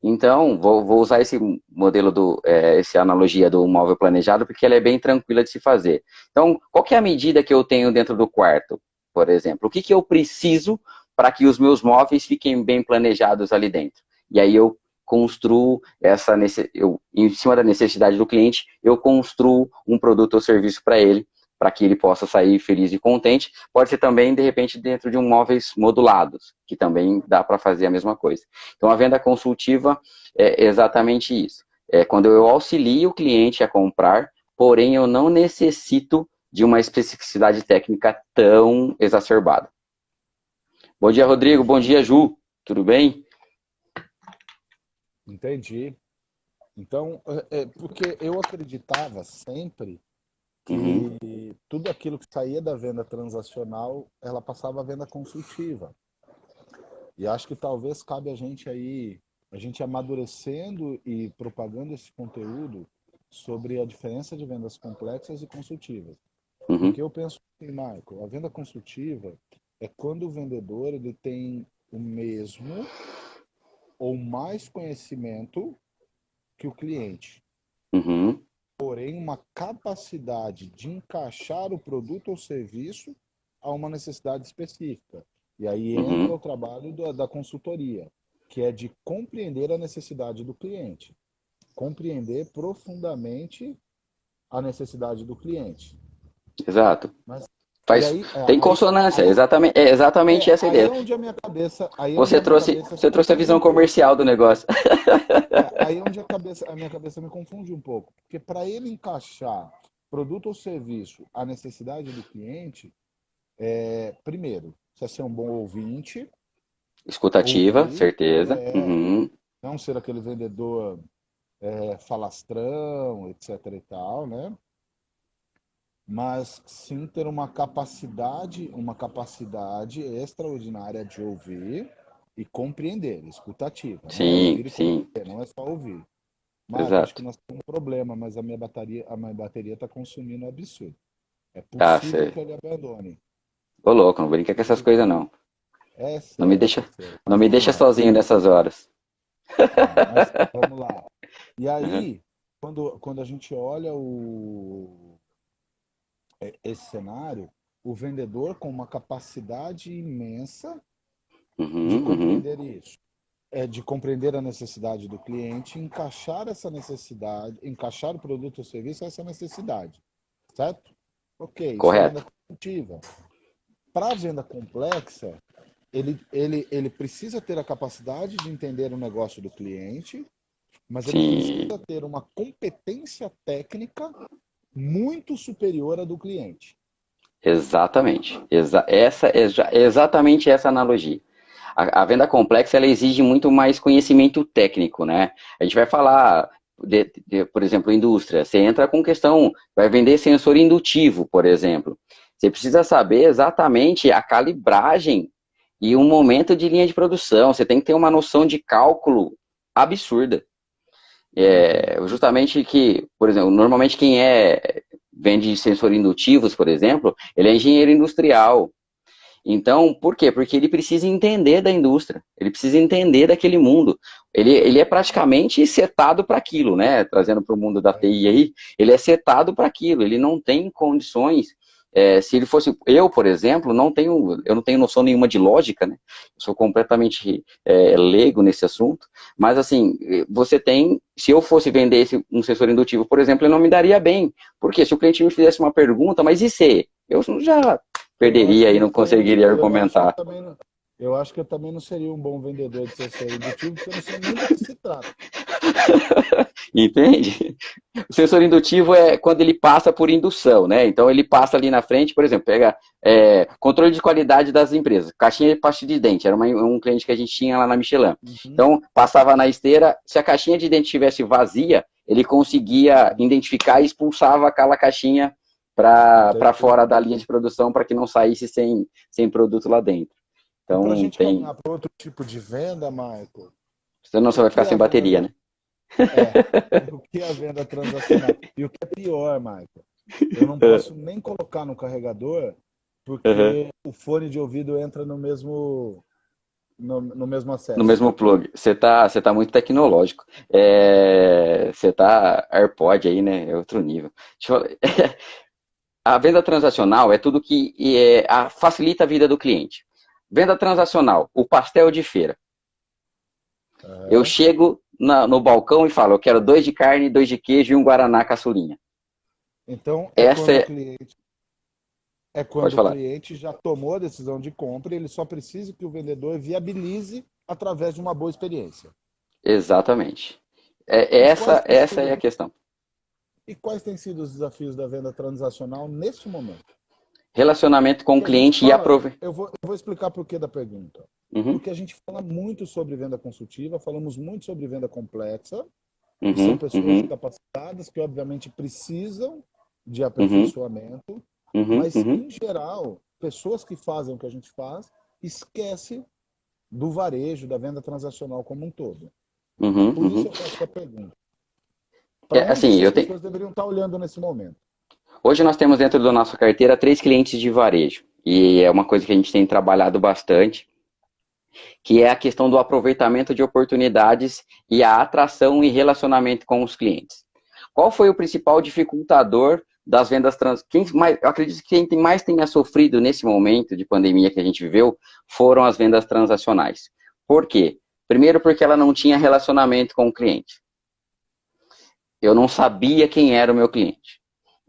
[SPEAKER 1] Então, vou usar esse modelo, essa analogia do móvel planejado, porque ela é bem tranquila de se fazer. Então, qual que é a medida que eu tenho dentro do quarto, por exemplo? O que, que eu preciso para que os meus móveis fiquem bem planejados ali dentro? E aí eu construo em cima da necessidade do cliente, eu construo um produto ou serviço para ele, para que ele possa sair feliz e contente. Pode ser também, de repente, dentro de um móveis modulados, que também dá para fazer a mesma coisa. Então, a venda consultiva é exatamente isso. É quando eu auxilio o cliente a comprar, porém eu não necessito de uma especificidade técnica tão exacerbada. Bom dia, Rodrigo. Bom dia, Ju. Tudo bem?
[SPEAKER 2] Entendi. Então, porque eu acreditava sempre
[SPEAKER 1] Uhum,
[SPEAKER 2] que tudo aquilo que saía da venda transacional, ela passava a venda consultiva. E acho que talvez cabe a gente aí, a gente amadurecendo e propagando esse conteúdo sobre a diferença de vendas complexas e consultivas.
[SPEAKER 1] uhum,
[SPEAKER 2] Porque eu penso assim, Marco, a venda consultiva é quando o vendedor ele tem o mesmo ou mais conhecimento que o cliente,
[SPEAKER 1] uhum,
[SPEAKER 2] porém uma capacidade de encaixar o produto ou serviço a uma necessidade específica. E aí entra
[SPEAKER 1] uhum.
[SPEAKER 2] o trabalho da consultoria, que é de compreender a necessidade do cliente, compreender profundamente a necessidade do cliente.
[SPEAKER 1] Exato.
[SPEAKER 2] Mas e
[SPEAKER 1] Faz,
[SPEAKER 2] aí,
[SPEAKER 1] tem consonância,
[SPEAKER 2] aí,
[SPEAKER 1] é exatamente essa a
[SPEAKER 2] aí
[SPEAKER 1] ideia.
[SPEAKER 2] é onde a minha cabeça, aí é onde
[SPEAKER 1] Você
[SPEAKER 2] a minha
[SPEAKER 1] trouxe,
[SPEAKER 2] cabeça se
[SPEAKER 1] você trouxe a
[SPEAKER 2] confunde
[SPEAKER 1] visão
[SPEAKER 2] um pouco.
[SPEAKER 1] comercial do negócio.
[SPEAKER 2] Aí é onde a minha cabeça me confunde um pouco, porque para ele encaixar produto ou serviço à necessidade do cliente, primeiro, precisa ser um bom ouvinte,
[SPEAKER 1] Escutativa,
[SPEAKER 2] ouvir,
[SPEAKER 1] certeza. Uhum,
[SPEAKER 2] não ser aquele vendedor falastrão, etc e tal, né? Mas sim ter uma capacidade extraordinária de ouvir e compreender, escutativa, né?
[SPEAKER 1] sim,
[SPEAKER 2] Ouvir e
[SPEAKER 1] sim,
[SPEAKER 2] compreender, não é só ouvir. Marco, acho que
[SPEAKER 1] exato.
[SPEAKER 2] nós temos um problema, mas a minha bateria está consumindo um absurdo. É
[SPEAKER 1] Ah,
[SPEAKER 2] possível
[SPEAKER 1] você.
[SPEAKER 2] que ele abandone.
[SPEAKER 1] Ô, louco, não brinca com essas
[SPEAKER 2] Possível.
[SPEAKER 1] coisas, não.
[SPEAKER 2] É
[SPEAKER 1] Não me
[SPEAKER 2] sério,
[SPEAKER 1] deixa,
[SPEAKER 2] parceiro.
[SPEAKER 1] não
[SPEAKER 2] Mas
[SPEAKER 1] me
[SPEAKER 2] vamos
[SPEAKER 1] deixa
[SPEAKER 2] lá.
[SPEAKER 1] sozinho nessas horas.
[SPEAKER 2] Mas vamos lá. E
[SPEAKER 1] Uhum,
[SPEAKER 2] aí, quando a gente olha esse cenário, o vendedor com uma capacidade imensa de
[SPEAKER 1] uhum, uhum,
[SPEAKER 2] compreender isso. De compreender a necessidade do cliente, encaixar essa necessidade, encaixar o produto ou serviço a essa necessidade, certo? Ok, isso é venda
[SPEAKER 1] correto.
[SPEAKER 2] consultiva. Para a venda complexa, ele precisa ter a capacidade de entender o negócio do cliente, mas ele
[SPEAKER 1] sim,
[SPEAKER 2] precisa ter uma competência técnica muito superior à do cliente.
[SPEAKER 1] exatamente. Exatamente essa analogia. A venda complexa ela exige muito mais conhecimento técnico, né? A gente vai falar por exemplo, indústria. Você entra com questão, vai vender sensor indutivo, por exemplo. Você precisa saber exatamente a calibragem e o momento de linha de produção. Você tem que ter uma noção de cálculo absurda.
[SPEAKER 2] Uhum.
[SPEAKER 1] Justamente que, por exemplo, normalmente quem vende sensor indutivos, por exemplo, ele é engenheiro industrial. Então, por quê? Porque ele precisa entender da indústria, ele precisa entender daquele mundo. Ele é praticamente setado para aquilo, né? Trazendo para o mundo da
[SPEAKER 2] É.
[SPEAKER 1] TI aí, ele é setado para aquilo, ele não tem condições. Se ele fosse eu, por exemplo, eu não tenho noção nenhuma de lógica, né? Eu sou completamente leigo nesse assunto. Mas assim, se eu fosse vender um sensor indutivo, por exemplo, ele não me daria bem. Porque se o cliente me fizesse uma pergunta, mas e se? Eu já
[SPEAKER 2] Eu acho
[SPEAKER 1] perderia
[SPEAKER 2] que
[SPEAKER 1] e não
[SPEAKER 2] você,
[SPEAKER 1] conseguiria
[SPEAKER 2] eu acho que eu
[SPEAKER 1] argumentar.
[SPEAKER 2] também não, eu acho que eu também não seria um bom vendedor de sensor indutivo, porque eu não sei nem do que se trata.
[SPEAKER 1] Entende? O sensor indutivo é quando ele passa por indução, né? Então ele passa ali na frente, por exemplo, pega controle de qualidade das empresas, caixinha de pasta de dente, era um cliente que a gente tinha lá na Michelin.
[SPEAKER 2] Uhum.
[SPEAKER 1] Então passava na esteira, se a caixinha de dente estivesse vazia, ele conseguia identificar e expulsava aquela caixinha para
[SPEAKER 2] Entendi.
[SPEAKER 1] fora da linha de produção para que não saísse sem produto lá dentro.
[SPEAKER 2] E para a
[SPEAKER 1] Então
[SPEAKER 2] gente
[SPEAKER 1] tem,
[SPEAKER 2] caminhar para outro tipo de venda, Michael,
[SPEAKER 1] senão você
[SPEAKER 2] o
[SPEAKER 1] vai ficar
[SPEAKER 2] que é
[SPEAKER 1] sem
[SPEAKER 2] a
[SPEAKER 1] bateria,
[SPEAKER 2] venda?
[SPEAKER 1] né?
[SPEAKER 2] É, o que é a venda transacional? E o que é pior, Michael, eu não posso nem colocar no carregador,
[SPEAKER 1] Uhum.
[SPEAKER 2] porque o fone de ouvido entra no mesmo
[SPEAKER 1] No
[SPEAKER 2] acesso.
[SPEAKER 1] mesmo plug. Você tá muito tecnológico. Você tá AirPod aí, né? É outro nível. Deixa eu falar. A venda transacional é tudo que facilita a vida do cliente. Venda transacional, o pastel de feira. Eu
[SPEAKER 2] É.
[SPEAKER 1] chego no balcão e falo, eu quero 2 de carne, 2 de queijo e um guaraná caçulinha.
[SPEAKER 2] Então,
[SPEAKER 1] Essa é...
[SPEAKER 2] é
[SPEAKER 1] Pode
[SPEAKER 2] quando o
[SPEAKER 1] falar.
[SPEAKER 2] cliente já tomou a decisão de compra, e ele só precisa que o vendedor viabilize através de uma boa experiência.
[SPEAKER 1] Exatamente.
[SPEAKER 2] E
[SPEAKER 1] Essa é a questão.
[SPEAKER 2] quais têm sido os desafios da venda transacional neste momento?
[SPEAKER 1] Relacionamento com o
[SPEAKER 2] Que a gente
[SPEAKER 1] cliente e
[SPEAKER 2] fala,
[SPEAKER 1] aprove...
[SPEAKER 2] eu vou explicar por que da pergunta.
[SPEAKER 1] Uhum,
[SPEAKER 2] Porque a gente fala muito sobre venda consultiva, falamos muito sobre venda complexa, e são
[SPEAKER 1] uhum,
[SPEAKER 2] pessoas
[SPEAKER 1] uhum,
[SPEAKER 2] capacitadas que, obviamente, precisam de
[SPEAKER 1] uhum,
[SPEAKER 2] aperfeiçoamento,
[SPEAKER 1] uhum,
[SPEAKER 2] mas,
[SPEAKER 1] uhum,
[SPEAKER 2] em geral, pessoas que fazem o que a gente faz esquecem do varejo, da venda transacional como um todo.
[SPEAKER 1] uhum,
[SPEAKER 2] Por isso
[SPEAKER 1] uhum.
[SPEAKER 2] eu faço a pergunta. Para onde
[SPEAKER 1] Assim,
[SPEAKER 2] essas pessoas deveriam estar olhando nesse momento?
[SPEAKER 1] hoje nós temos dentro da nossa carteira 3 clientes de varejo. E é uma coisa que a gente tem trabalhado bastante, que é a questão do aproveitamento de oportunidades e a atração e relacionamento com os clientes. Qual foi o principal dificultador das vendas trans? Eu acredito que quem mais tenha sofrido nesse momento de pandemia que a gente viveu foram as vendas transacionais. Por quê? Primeiro porque ela não tinha relacionamento com o cliente. Eu não sabia quem era o meu cliente.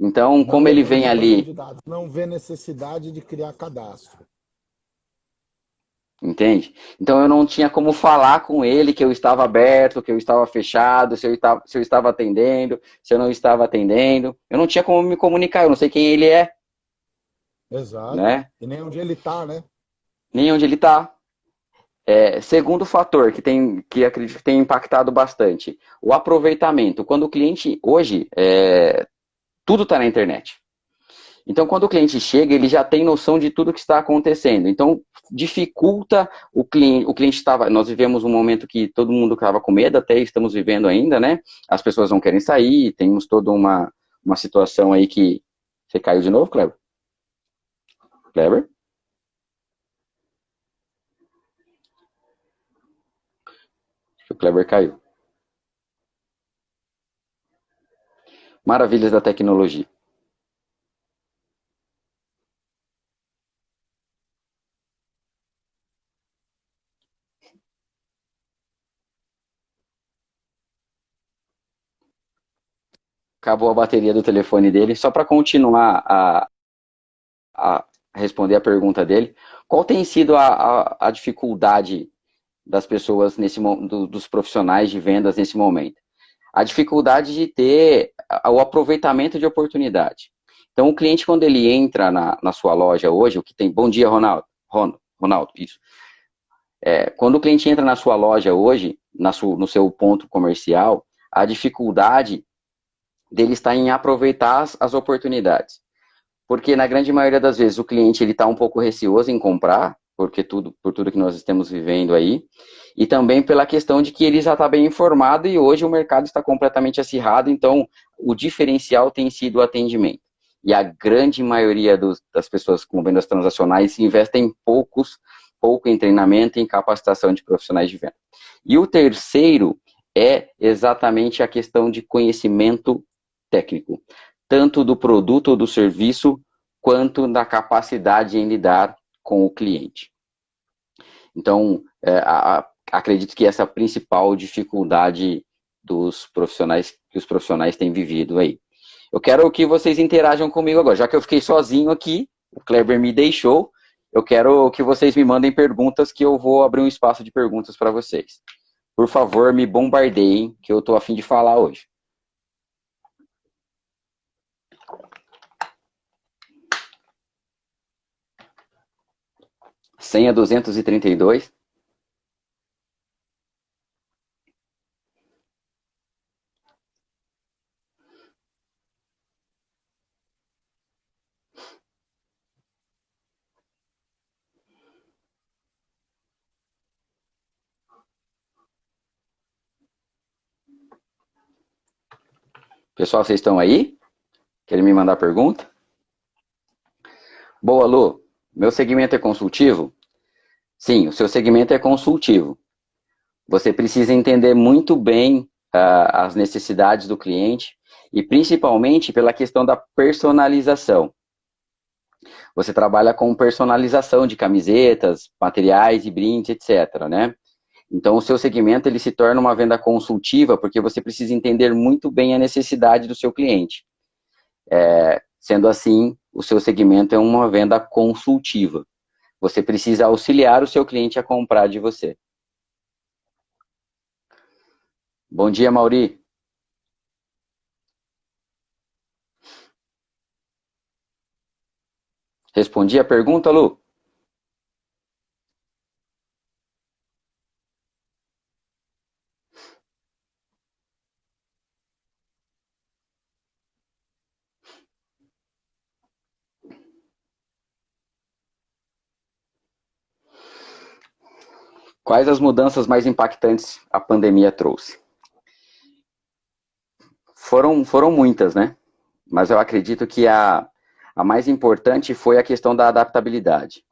[SPEAKER 1] Então,
[SPEAKER 2] Não
[SPEAKER 1] como ele vem
[SPEAKER 2] levanta banco
[SPEAKER 1] ali,
[SPEAKER 2] de dados, não vê necessidade de criar cadastro.
[SPEAKER 1] entende? Então eu não tinha como falar com ele que eu estava aberto, que eu estava fechado, se eu estava atendendo, se eu não estava atendendo. Eu não tinha como me comunicar, eu não sei quem ele é,
[SPEAKER 2] Exato.
[SPEAKER 1] né?
[SPEAKER 2] E nem onde ele está, né?
[SPEAKER 1] Nem onde ele está. Segundo fator que acredito que tem impactado bastante, o aproveitamento. Quando o cliente, hoje, tudo está na internet. Então, quando o cliente chega, ele já tem noção de tudo que está acontecendo. Então, dificulta o cliente. O cliente estava. Nós vivemos um momento que todo mundo estava com medo, até estamos vivendo ainda, né? As pessoas não querem sair, temos toda uma situação aí que. Você caiu de novo, Kleber? Kleber? Acho que o Kleber caiu. Maravilhas da tecnologia. Acabou a bateria do telefone dele. Só para continuar a responder a pergunta dele, qual tem sido a dificuldade das pessoas dos profissionais de vendas nesse momento? a dificuldade de ter o aproveitamento de oportunidade. Então, o cliente, quando ele entra na sua loja hoje, o que tem... Bom dia, Ronaldo. Ronaldo, isso. Quando o cliente entra na sua loja hoje, no seu ponto comercial, a dificuldade dele está em aproveitar as oportunidades. Porque, na grande maioria das vezes, o cliente está um pouco receoso em comprar, por tudo que nós estamos vivendo aí, e também pela questão de que ele já está bem informado e hoje o mercado está completamente acirrado, então o diferencial tem sido o atendimento. E a grande maioria das pessoas com vendas transacionais investem pouco em treinamento e em capacitação de profissionais de venda. E o terceiro é exatamente a questão de conhecimento técnico, tanto do produto ou do serviço, quanto da capacidade em lidar com o cliente. Então, acredito que essa é a principal dificuldade dos profissionais, que os profissionais têm vivido aí. Eu quero que vocês interajam comigo agora. Já que eu fiquei sozinho aqui, o Kleber me deixou, eu quero que vocês me mandem perguntas, que eu vou abrir um espaço de perguntas para vocês. Por favor, me bombardeiem, que eu estou a fim de falar hoje. Senha 232. Pessoal, vocês estão aí? Querem me mandar pergunta? Boa, Lu. Meu segmento é consultivo? Sim, o seu segmento é consultivo. Você precisa entender muito bem as necessidades do cliente e principalmente pela questão da personalização. Você trabalha com personalização de camisetas, materiais e brindes, etc., né? Então, o seu segmento ele se torna uma venda consultiva porque você precisa entender muito bem a necessidade do seu cliente. Sendo assim, o seu segmento é uma venda consultiva. Você precisa auxiliar o seu cliente a comprar de você. Bom dia, Mauri. Respondi a pergunta, Lu? Quais as mudanças mais impactantes a pandemia trouxe? Foram muitas, né? Mas eu acredito que a mais importante foi a questão da adaptabilidade.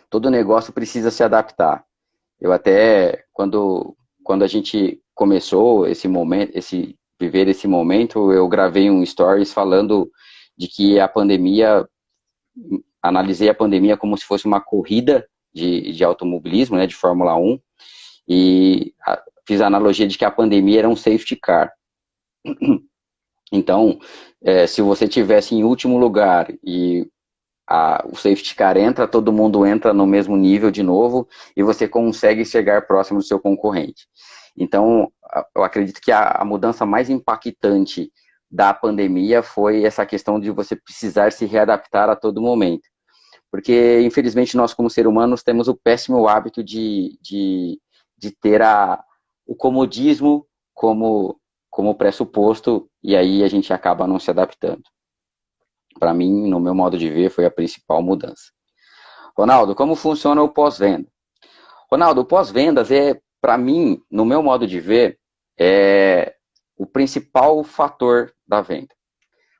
[SPEAKER 1] Todo negócio precisa se adaptar. Eu até, quando a gente começou viver esse momento, eu gravei um stories falando de que analisei a pandemia como se fosse uma corrida de automobilismo, né, de Fórmula 1, e fiz a analogia de que a pandemia era um safety car. Então, se você tivesse em último lugar e o safety car entra, todo mundo entra no mesmo nível de novo e você consegue chegar próximo do seu concorrente. Então, eu acredito que a mudança mais impactante da pandemia foi essa questão de você precisar se readaptar a todo momento. Porque, infelizmente, nós como seres humanos temos o péssimo hábito de ter o comodismo como pressuposto, e aí a gente acaba não se adaptando. Para mim, no meu modo de ver, foi a principal mudança. Ronaldo, como funciona o pós-venda? Ronaldo, o pós-vendas para mim, no meu modo de ver, é o principal fator da venda.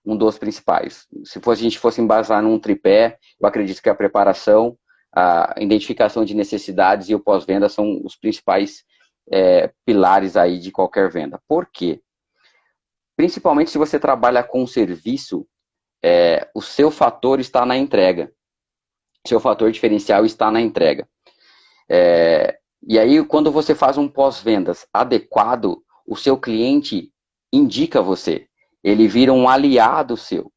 [SPEAKER 1] Um dos principais. Se a gente fosse embasar num tripé, eu acredito que a preparação, a identificação de necessidades e o pós-venda são os principais pilares aí de qualquer venda. Por quê? Principalmente se você trabalha com serviço, o seu fator está na entrega. O seu fator diferencial está na entrega. E aí, quando você faz um pós-vendas adequado, o seu cliente indica você. Ele vira um aliado seu.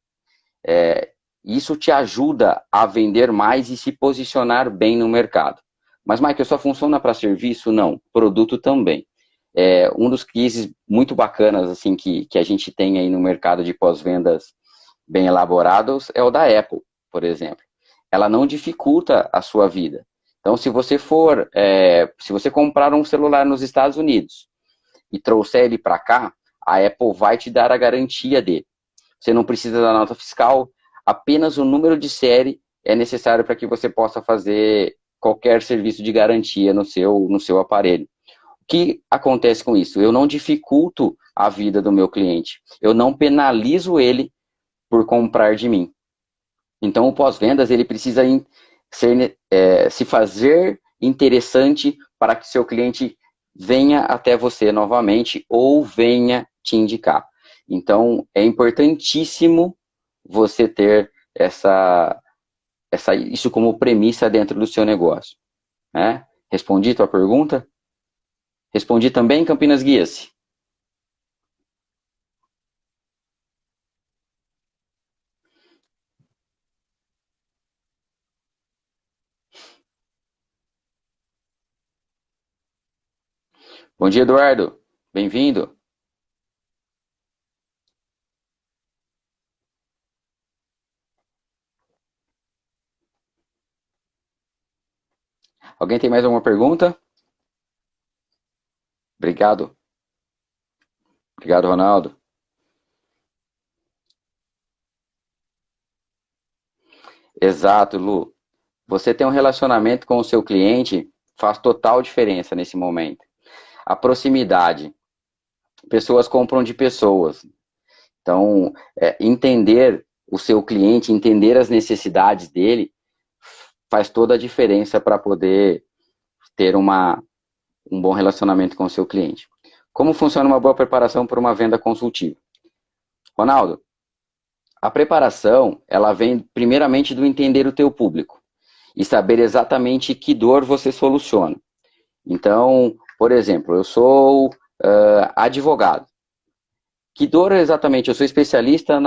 [SPEAKER 1] Isso te ajuda a vender mais e se posicionar bem no mercado. Mas, Michael, só funciona para serviço? Não. Produto também. Um dos cases muito bacanas assim, que a gente tem aí no mercado de pós-vendas bem elaborados é o da Apple, por exemplo. Ela não dificulta a sua vida. Então, se você comprar um celular nos Estados Unidos e trouxer ele para cá, a Apple vai te dar a garantia dele. Você não precisa da nota fiscal, apenas o número de série é necessário para que você possa fazer qualquer serviço de garantia no seu aparelho. O que acontece com isso? Eu não dificulto a vida do meu cliente. Eu não penalizo ele por comprar de mim. Então, o pós-vendas, ele precisa se fazer interessante para que seu cliente venha até você novamente ou venha te indicar. Então, é importantíssimo você ter isso como premissa dentro do seu negócio. Né? Respondi tua pergunta? Respondi também, Campinas Guia-se? Bom dia, Eduardo. Bem-vindo. Alguém tem mais alguma pergunta? Obrigado. Obrigado, Ronaldo. Exato, Lu. Você tem um relacionamento com o seu cliente faz total diferença nesse momento. A proximidade. Pessoas compram de pessoas. Então, entender o seu cliente, entender as necessidades dele, faz toda a diferença para poder ter um bom relacionamento com o seu cliente. Como funciona uma boa preparação para uma venda consultiva? Ronaldo, a preparação, ela vem primeiramente do entender o teu público e saber exatamente que dor você soluciona. Então, por exemplo, eu sou advogado. Que dor exatamente? Eu sou especialista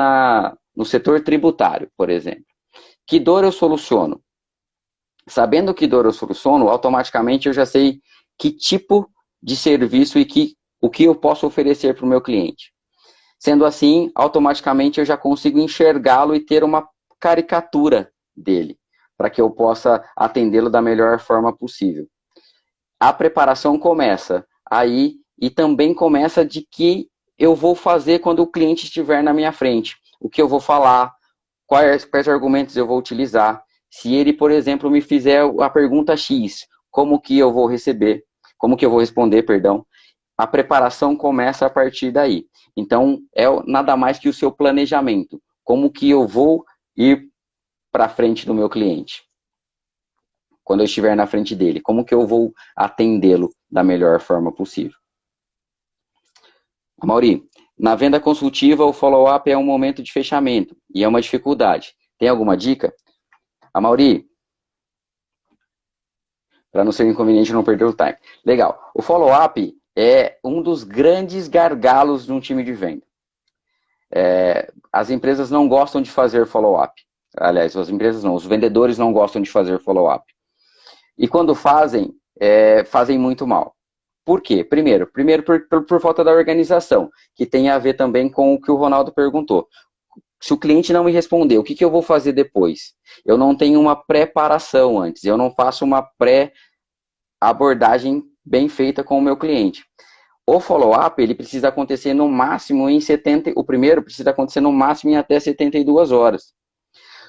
[SPEAKER 1] no setor tributário, por exemplo. Que dor eu soluciono? Sabendo que dor eu soluciono, automaticamente eu já sei que tipo de serviço e o que eu posso oferecer para o meu cliente. Sendo assim, automaticamente eu já consigo enxergá-lo e ter uma caricatura dele, para que eu possa atendê-lo da melhor forma possível. A preparação começa aí e também começa de que eu vou fazer quando o cliente estiver na minha frente. O que eu vou falar, quais argumentos eu vou utilizar. Se ele, por exemplo, me fizer a pergunta X, como que eu vou responder, perdão. A preparação começa a partir daí. Então, é nada mais que o seu planejamento. Como que eu vou ir para frente do meu cliente? Quando eu estiver na frente dele, como que eu vou atendê-lo da melhor forma possível? Mauri, na venda consultiva, o follow-up é um momento de fechamento e é uma dificuldade. Tem alguma dica? Mauri, para não ser inconveniente não perder o time. Legal. O follow-up é um dos grandes gargalos de um time de venda. As empresas não gostam de fazer follow-up. Aliás, as empresas não, os vendedores não gostam de fazer follow-up. E quando fazem muito mal. Por quê? Primeiro por falta da organização, que tem a ver também com o que o Ronaldo perguntou. Se o cliente não me responder, o que eu vou fazer depois? Eu não tenho uma preparação antes, eu não faço uma pré-abordagem bem feita com o meu cliente. O follow-up, ele precisa acontecer no máximo o primeiro precisa acontecer no máximo em até 72 horas.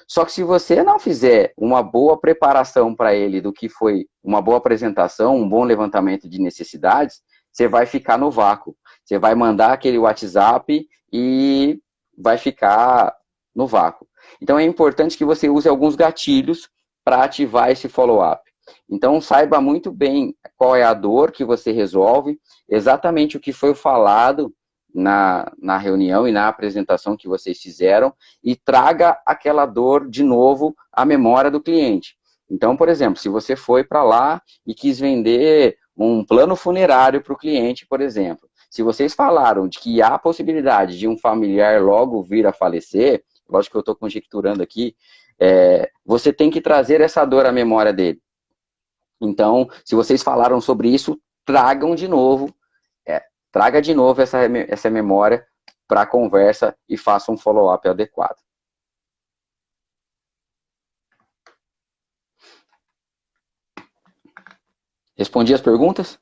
[SPEAKER 1] Só que se você não fizer uma boa preparação para ele do que foi uma boa apresentação, um bom levantamento de necessidades, você vai ficar no vácuo. Você vai mandar aquele WhatsApp e vai ficar no vácuo. Então é importante que você use alguns gatilhos para ativar esse follow-up. Então saiba muito bem qual é a dor que você resolve, exatamente o que foi falado na reunião e na apresentação que vocês fizeram e traga aquela dor de novo à memória do cliente. Então, por exemplo, se você foi para lá e quis vender um plano funerário para o cliente, por exemplo, se vocês falaram de que há a possibilidade de um familiar logo vir a falecer, lógico que eu estou conjecturando aqui, você tem que trazer essa dor à memória dele. Então, se vocês falaram sobre isso, tragam de novo traga de novo essa memória para a conversa e faça um follow-up adequado. Respondi as perguntas?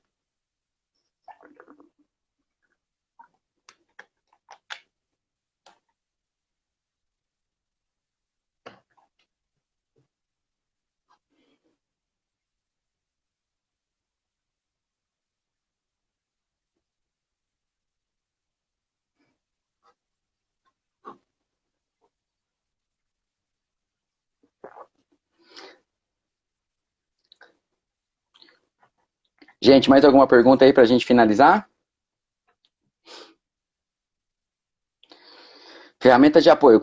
[SPEAKER 1] Gente, mais alguma pergunta aí para a gente finalizar? Ferramenta de apoio.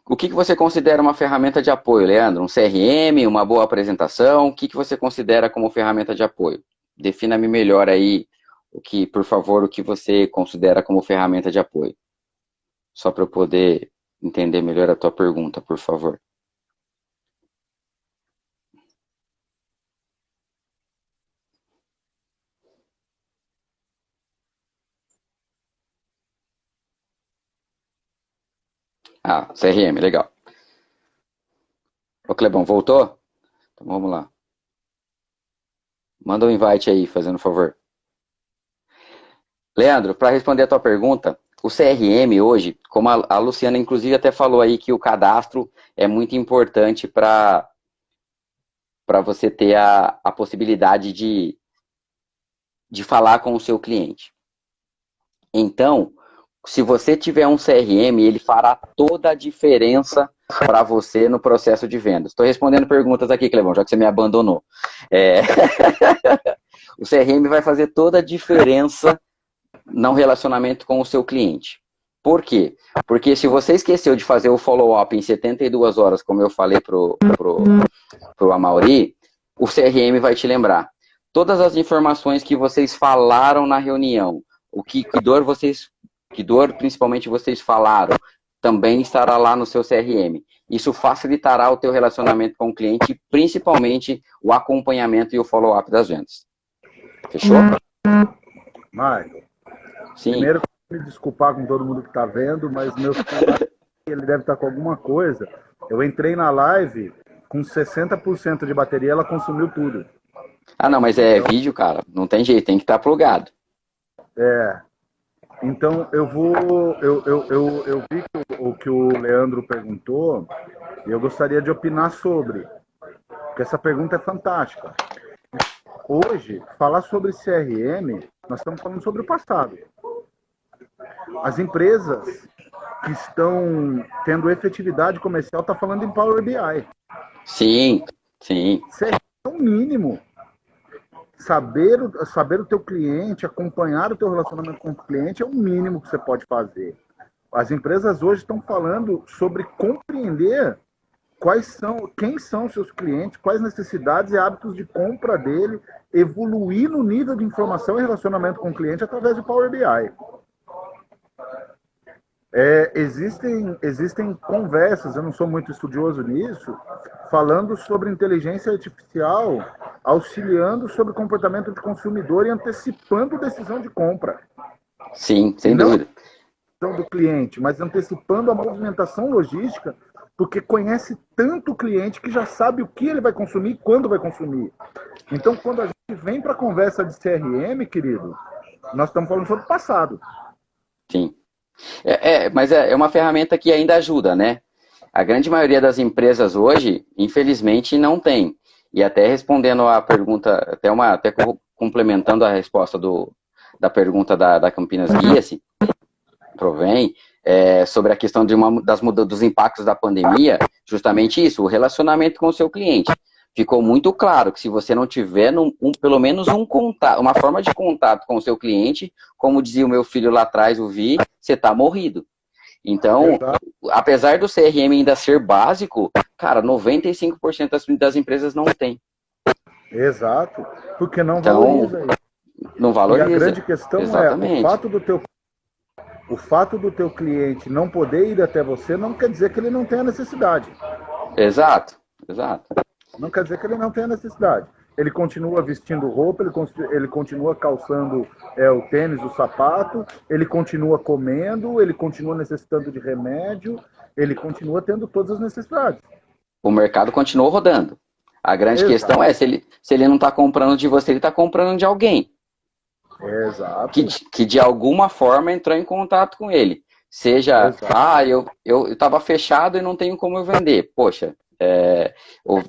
[SPEAKER 1] O que você considera uma ferramenta de apoio, Leandro? Um CRM, uma boa apresentação? O que você considera como ferramenta de apoio? Defina-me melhor aí, por favor, o que você considera como ferramenta de apoio. Só para eu poder entender melhor a tua pergunta, por favor. Ah, CRM, legal. Ô, Clebão, voltou? Então vamos lá. Manda um invite aí, fazendo um favor. Leandro, para responder a tua pergunta, o CRM hoje, como a Luciana inclusive até falou aí que o cadastro é muito importante para você ter a possibilidade de falar com o seu cliente. Então, se você tiver um CRM, ele fará toda a diferença para você no processo de vendas. Estou respondendo perguntas aqui, Clebão, já que você me abandonou. O CRM vai fazer toda a diferença no relacionamento com o seu cliente. Por quê? Porque se você esqueceu de fazer o follow-up em 72 horas, como eu falei pro Amaury, o CRM vai te lembrar. Todas as informações que vocês falaram na reunião, que dor principalmente vocês falaram, também estará lá no seu CRM. Isso facilitará o teu relacionamento com o cliente e principalmente o acompanhamento e o follow-up das vendas. Fechou?
[SPEAKER 2] Marco,
[SPEAKER 1] sim.
[SPEAKER 2] Primeiro, me desculpar com todo mundo que está vendo, mas meu celular, ele deve estar com alguma coisa. Eu entrei na live com 60% de bateria, ela consumiu tudo.
[SPEAKER 1] Ah, não, mas é vídeo, cara. Não tem jeito, tem que estar plugado.
[SPEAKER 2] Então, eu vi o que o Leandro perguntou e eu gostaria de opinar sobre, porque essa pergunta é fantástica. Hoje, falar sobre CRM, nós estamos falando sobre o passado. As empresas que estão tendo efetividade comercial estão falando em Power BI.
[SPEAKER 1] Sim, sim.
[SPEAKER 2] CRM é o mínimo. Saber o teu cliente, acompanhar o teu relacionamento com o cliente é o mínimo que você pode fazer. As empresas hoje estão falando sobre compreender quem são seus clientes, quais necessidades e hábitos de compra dele, evoluir no nível de informação e relacionamento com o cliente através de Power BI. Existem conversas, eu não sou muito estudioso nisso, falando sobre inteligência artificial, auxiliando sobre comportamento de consumidor e antecipando decisão de compra.
[SPEAKER 1] Sim, sem dúvida.
[SPEAKER 2] Não do cliente, mas antecipando a movimentação logística, porque conhece tanto o cliente que já sabe o que ele vai consumir e quando vai consumir. Então, quando a gente vem para a conversa de CRM, querido, nós estamos falando sobre o passado.
[SPEAKER 1] Sim. Mas é uma ferramenta que ainda ajuda, né? A grande maioria das empresas hoje, infelizmente, não tem. E até respondendo a pergunta, até complementando a resposta da pergunta da Campinas Guia-se, provém, sobre a questão dos impactos da pandemia, justamente isso, o relacionamento com o seu cliente. Ficou muito claro que se você não tiver pelo menos uma forma de contato com o seu cliente, como dizia o meu filho lá atrás, o Vi, você está morrido. Então, apesar do CRM ainda ser básico, cara, 95% das empresas não tem.
[SPEAKER 2] Exato, porque não valoriza isso.
[SPEAKER 1] Não valoriza.
[SPEAKER 2] E a grande questão
[SPEAKER 1] Exatamente.
[SPEAKER 2] o fato do teu cliente não poder ir até você não quer dizer que ele não tenha necessidade.
[SPEAKER 1] Exato.
[SPEAKER 2] Não quer dizer que ele não tenha necessidade. ele continua vestindo roupa, ele continua calçando o tênis, o sapato, ele continua comendo, ele continua necessitando de remédio, ele continua tendo todas as necessidades.
[SPEAKER 1] O mercado continuou rodando. A grande
[SPEAKER 2] Exato.
[SPEAKER 1] questão é se ele não está comprando de você, ele está comprando de alguém.
[SPEAKER 2] Exato.
[SPEAKER 1] Que de alguma forma entrou em contato com ele. Seja,
[SPEAKER 2] Exato.
[SPEAKER 1] eu estava fechado e não tenho como eu vender. Poxa,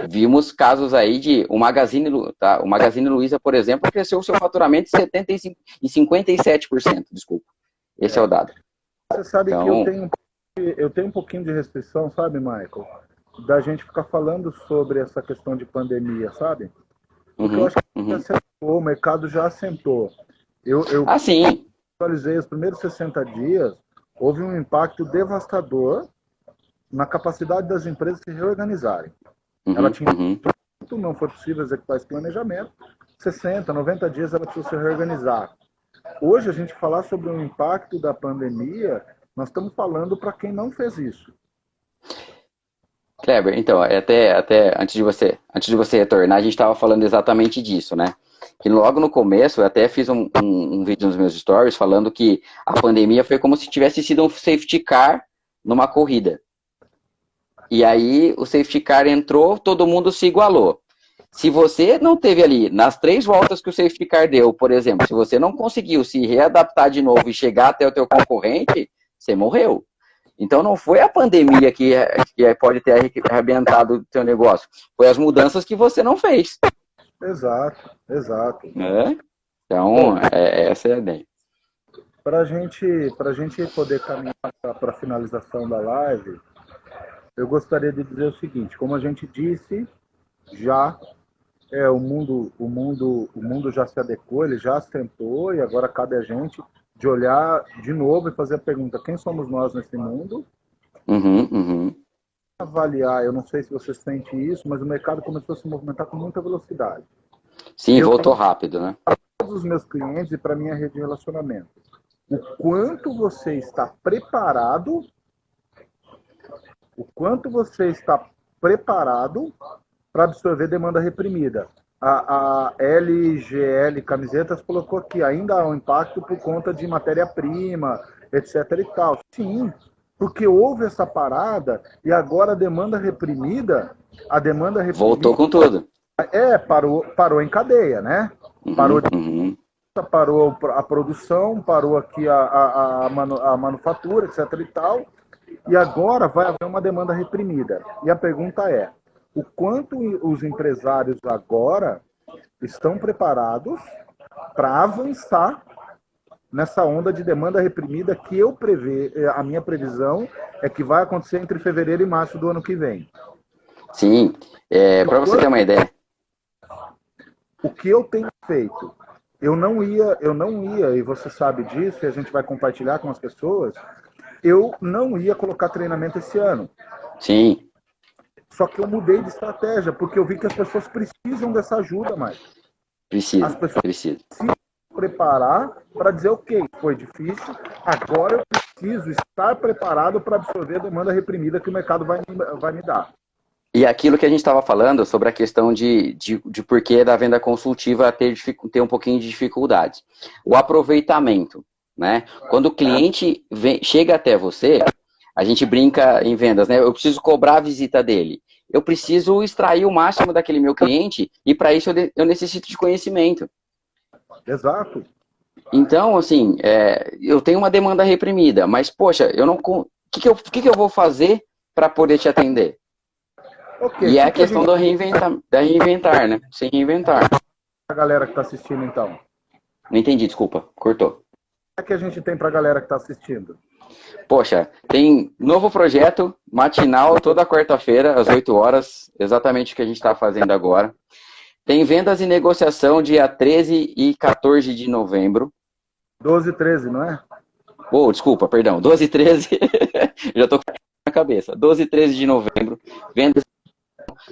[SPEAKER 1] vimos casos aí de o Magazine Luiza, por exemplo, cresceu o seu faturamento em 75% e 57%, desculpa. Esse é o dado.
[SPEAKER 2] Você sabe
[SPEAKER 1] então,
[SPEAKER 2] que eu tenho um pouquinho de restrição, sabe, Michael? Da gente ficar falando sobre essa questão de pandemia, sabe? Porque eu acho que o mercado já assentou. Eu
[SPEAKER 1] sim.
[SPEAKER 2] atualizei os primeiros 60 dias, houve um impacto devastador na capacidade das empresas se reorganizarem. Ela tinha não foi possível executar esse planejamento, 60, 90 dias ela precisou se reorganizar. Hoje, a gente falar sobre o impacto da pandemia, nós estamos falando para quem não fez isso.
[SPEAKER 1] Kleber, então, até antes de você retornar, a gente estava falando exatamente disso, né? Que logo no começo, eu até fiz um vídeo nos meus stories falando que a pandemia foi como se tivesse sido um safety car numa corrida. E aí o safety car entrou, todo mundo se igualou. Se você não teve ali, nas 3 voltas que o safety car deu, por exemplo, se você não conseguiu se readaptar de novo e chegar até o teu concorrente, você morreu. Então não foi a pandemia que pode ter arrebentado o teu negócio, foi as mudanças que você não fez.
[SPEAKER 2] Exato.
[SPEAKER 1] Então, essa é a ideia.
[SPEAKER 2] Para a gente poder caminhar para a finalização da live, eu gostaria de dizer o seguinte: como a gente disse, já o mundo já se adequou, ele já assentou, e agora cabe a gente de olhar de novo e fazer a pergunta: quem somos nós nesse mundo? Avaliar, eu não sei se você sente isso, mas o mercado começou a se movimentar com muita velocidade.
[SPEAKER 1] Sim, voltou rápido, né?
[SPEAKER 2] Para todos os meus clientes e para minha rede de relacionamento, o quanto você está preparado para absorver demanda reprimida. A LGL Camisetas colocou aqui, ainda há um impacto por conta de matéria-prima, etc. e tal. Sim, porque houve essa parada e agora a demanda reprimida
[SPEAKER 1] voltou com tudo.
[SPEAKER 2] Parou em cadeia, né? Parou a produção, parou aqui a manufatura, etc. e tal. E agora vai haver uma demanda reprimida. E a pergunta é: o quanto os empresários agora estão preparados para avançar nessa onda de demanda reprimida que a minha previsão é que vai acontecer entre fevereiro e março do ano que vem?
[SPEAKER 1] Sim, para você ter uma ideia.
[SPEAKER 2] O que eu tenho feito? Eu não ia, e você sabe disso, e a gente vai compartilhar com as pessoas, eu não ia colocar treinamento esse ano.
[SPEAKER 1] Sim.
[SPEAKER 2] Só que eu mudei de estratégia, porque eu vi que as pessoas precisam dessa ajuda mais.
[SPEAKER 1] As
[SPEAKER 2] pessoas
[SPEAKER 1] precisam
[SPEAKER 2] se preparar para dizer: ok, foi difícil, agora eu preciso estar preparado para absorver a demanda reprimida que o mercado vai me dar.
[SPEAKER 1] E aquilo que a gente estava falando sobre a questão de porquê da venda consultiva ter um pouquinho de dificuldade. O aproveitamento, né? Quando o cliente chega até você, a gente brinca em vendas, né? Eu preciso cobrar a visita dele. Eu preciso extrair o máximo daquele meu cliente e para isso eu necessito de conhecimento.
[SPEAKER 2] Exato.
[SPEAKER 1] Então, assim, eu tenho uma demanda reprimida, mas, poxa, eu não. O que eu vou fazer para poder te atender?
[SPEAKER 2] Okay,
[SPEAKER 1] e é a questão do reinventar, né? Se reinventar.
[SPEAKER 2] A galera que está assistindo, então.
[SPEAKER 1] Não entendi, desculpa, cortou.
[SPEAKER 2] O que a gente tem para a galera que está assistindo?
[SPEAKER 1] Poxa, tem novo projeto matinal toda quarta-feira, às 8 horas, exatamente o que a gente está fazendo agora. Tem vendas e negociação dia 13 e 14 de novembro.
[SPEAKER 2] 12 e 13, não é?
[SPEAKER 1] Oh, desculpa, perdão. 12 e 13. Já estou com a cabeça. 12 e 13 de novembro. Vendas.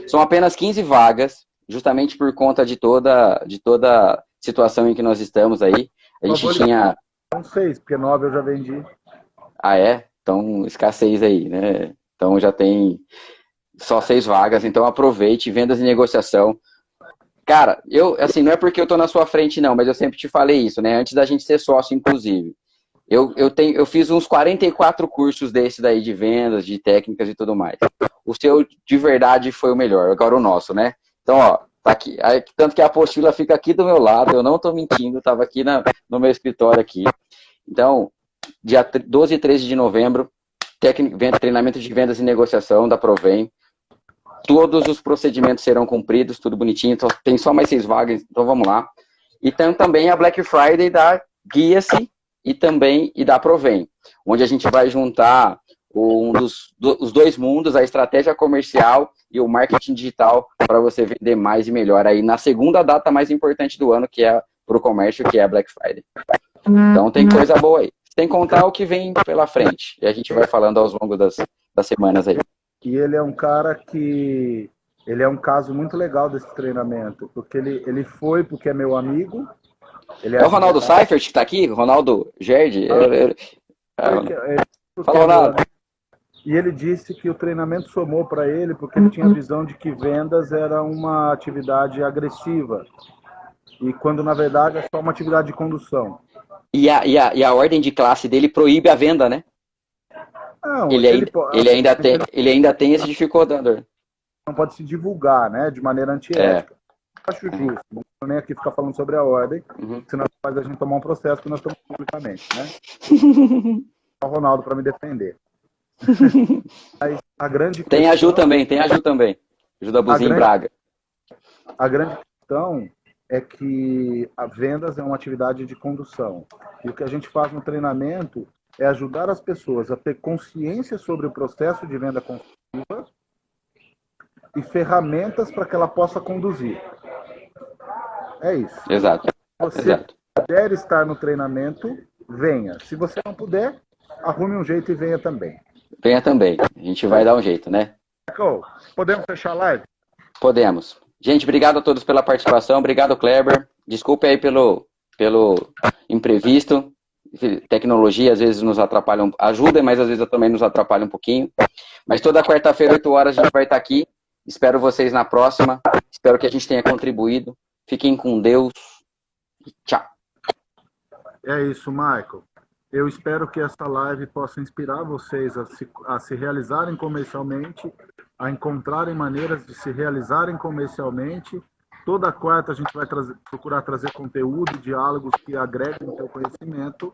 [SPEAKER 1] São apenas 15 vagas, justamente por conta de toda a situação em que nós estamos aí. A gente tinha...
[SPEAKER 2] São 6, porque 9 eu já vendi.
[SPEAKER 1] Ah, é? Então, escassez aí, né? Então, já tem só 6 vagas. Então, aproveite, vendas e negociação. Cara, assim, não é porque eu tô na sua frente, não, mas eu sempre te falei isso, né? Antes da gente ser sócio, inclusive. Eu fiz uns 44 cursos desse daí de vendas, de técnicas e tudo mais. O seu, de verdade, foi o melhor. Agora o nosso, né? Então, ó, tá aqui. Tanto que a apostila fica aqui do meu lado, eu não tô mentindo, tava aqui no meu escritório aqui. Então, dia 12 e 13 de novembro, treinamento de vendas e negociação da Provém. Todos os procedimentos serão cumpridos, tudo bonitinho. Então, tem só mais 6 vagas, então vamos lá. E tem também a Black Friday da Guia-se e da Provém, onde a gente vai juntar os dois mundos, a estratégia comercial e o marketing digital, para você vender mais e melhor aí na segunda data mais importante do ano, que é para o comércio, que é a Black Friday. Então tem coisa boa aí. Sem contar o que vem pela frente. E a gente vai falando ao longo das semanas aí.
[SPEAKER 2] E ele é um cara que... Ele é um caso muito legal desse treinamento, porque ele foi porque é meu amigo.
[SPEAKER 1] É o Ronaldo Seifert que está aqui? Ronaldo Gerd? Fala, Ronaldo.
[SPEAKER 2] E ele disse que o treinamento somou para ele porque ele tinha a visão de que vendas era uma atividade agressiva. E quando, na verdade, é só uma atividade de condução.
[SPEAKER 1] E a ordem de classe dele proíbe a venda, né?
[SPEAKER 2] Não,
[SPEAKER 1] ele ainda tem esse dificultador.
[SPEAKER 2] Não pode se divulgar, né? De maneira antiética. Acho justo. Não vou nem aqui ficar falando sobre a ordem, senão faz a gente tomar um processo que nós estamos publicamente, né? O Ronaldo para me defender. A grande
[SPEAKER 1] tem a Ju também. Ju da Buzinho Braga.
[SPEAKER 2] A grande questão é que a vendas é uma atividade de condução. E o que a gente faz no treinamento é ajudar as pessoas a ter consciência sobre o processo de venda consultiva e ferramentas para que ela possa conduzir. É isso.
[SPEAKER 1] Exato.
[SPEAKER 2] Se você puder estar no treinamento, venha. Se você não puder, arrume um jeito e venha também.
[SPEAKER 1] Venha também. A gente vai dar um jeito, né?
[SPEAKER 2] Podemos fechar a live?
[SPEAKER 1] Podemos. Gente, obrigado a todos pela participação. Obrigado, Kleber. Desculpe aí pelo imprevisto. Tecnologia às vezes nos atrapalha, ajuda, mas às vezes também nos atrapalha um pouquinho. Mas toda quarta-feira, 8 horas, a gente vai estar aqui. Espero vocês na próxima. Espero que a gente tenha contribuído. Fiquem com Deus. Tchau.
[SPEAKER 2] É isso, Michael. Eu espero que essa live possa inspirar vocês a se realizarem comercialmente, a encontrarem maneiras de se realizarem comercialmente. Toda quarta a gente vai procurar trazer conteúdo, diálogos que agreguem o seu conhecimento.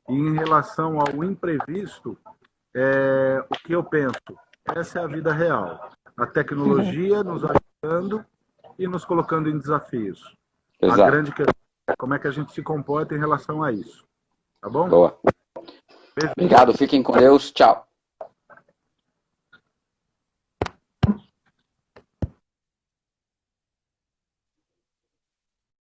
[SPEAKER 2] E em relação ao imprevisto, o que eu penso? Essa é a vida real. A tecnologia nos ajudando e nos colocando em desafios.
[SPEAKER 1] Exato.
[SPEAKER 2] A grande questão é como é que a gente se comporta em relação a isso. Tá bom?
[SPEAKER 1] Boa.
[SPEAKER 2] Beijo.
[SPEAKER 1] Obrigado, fiquem com Deus. Tchau.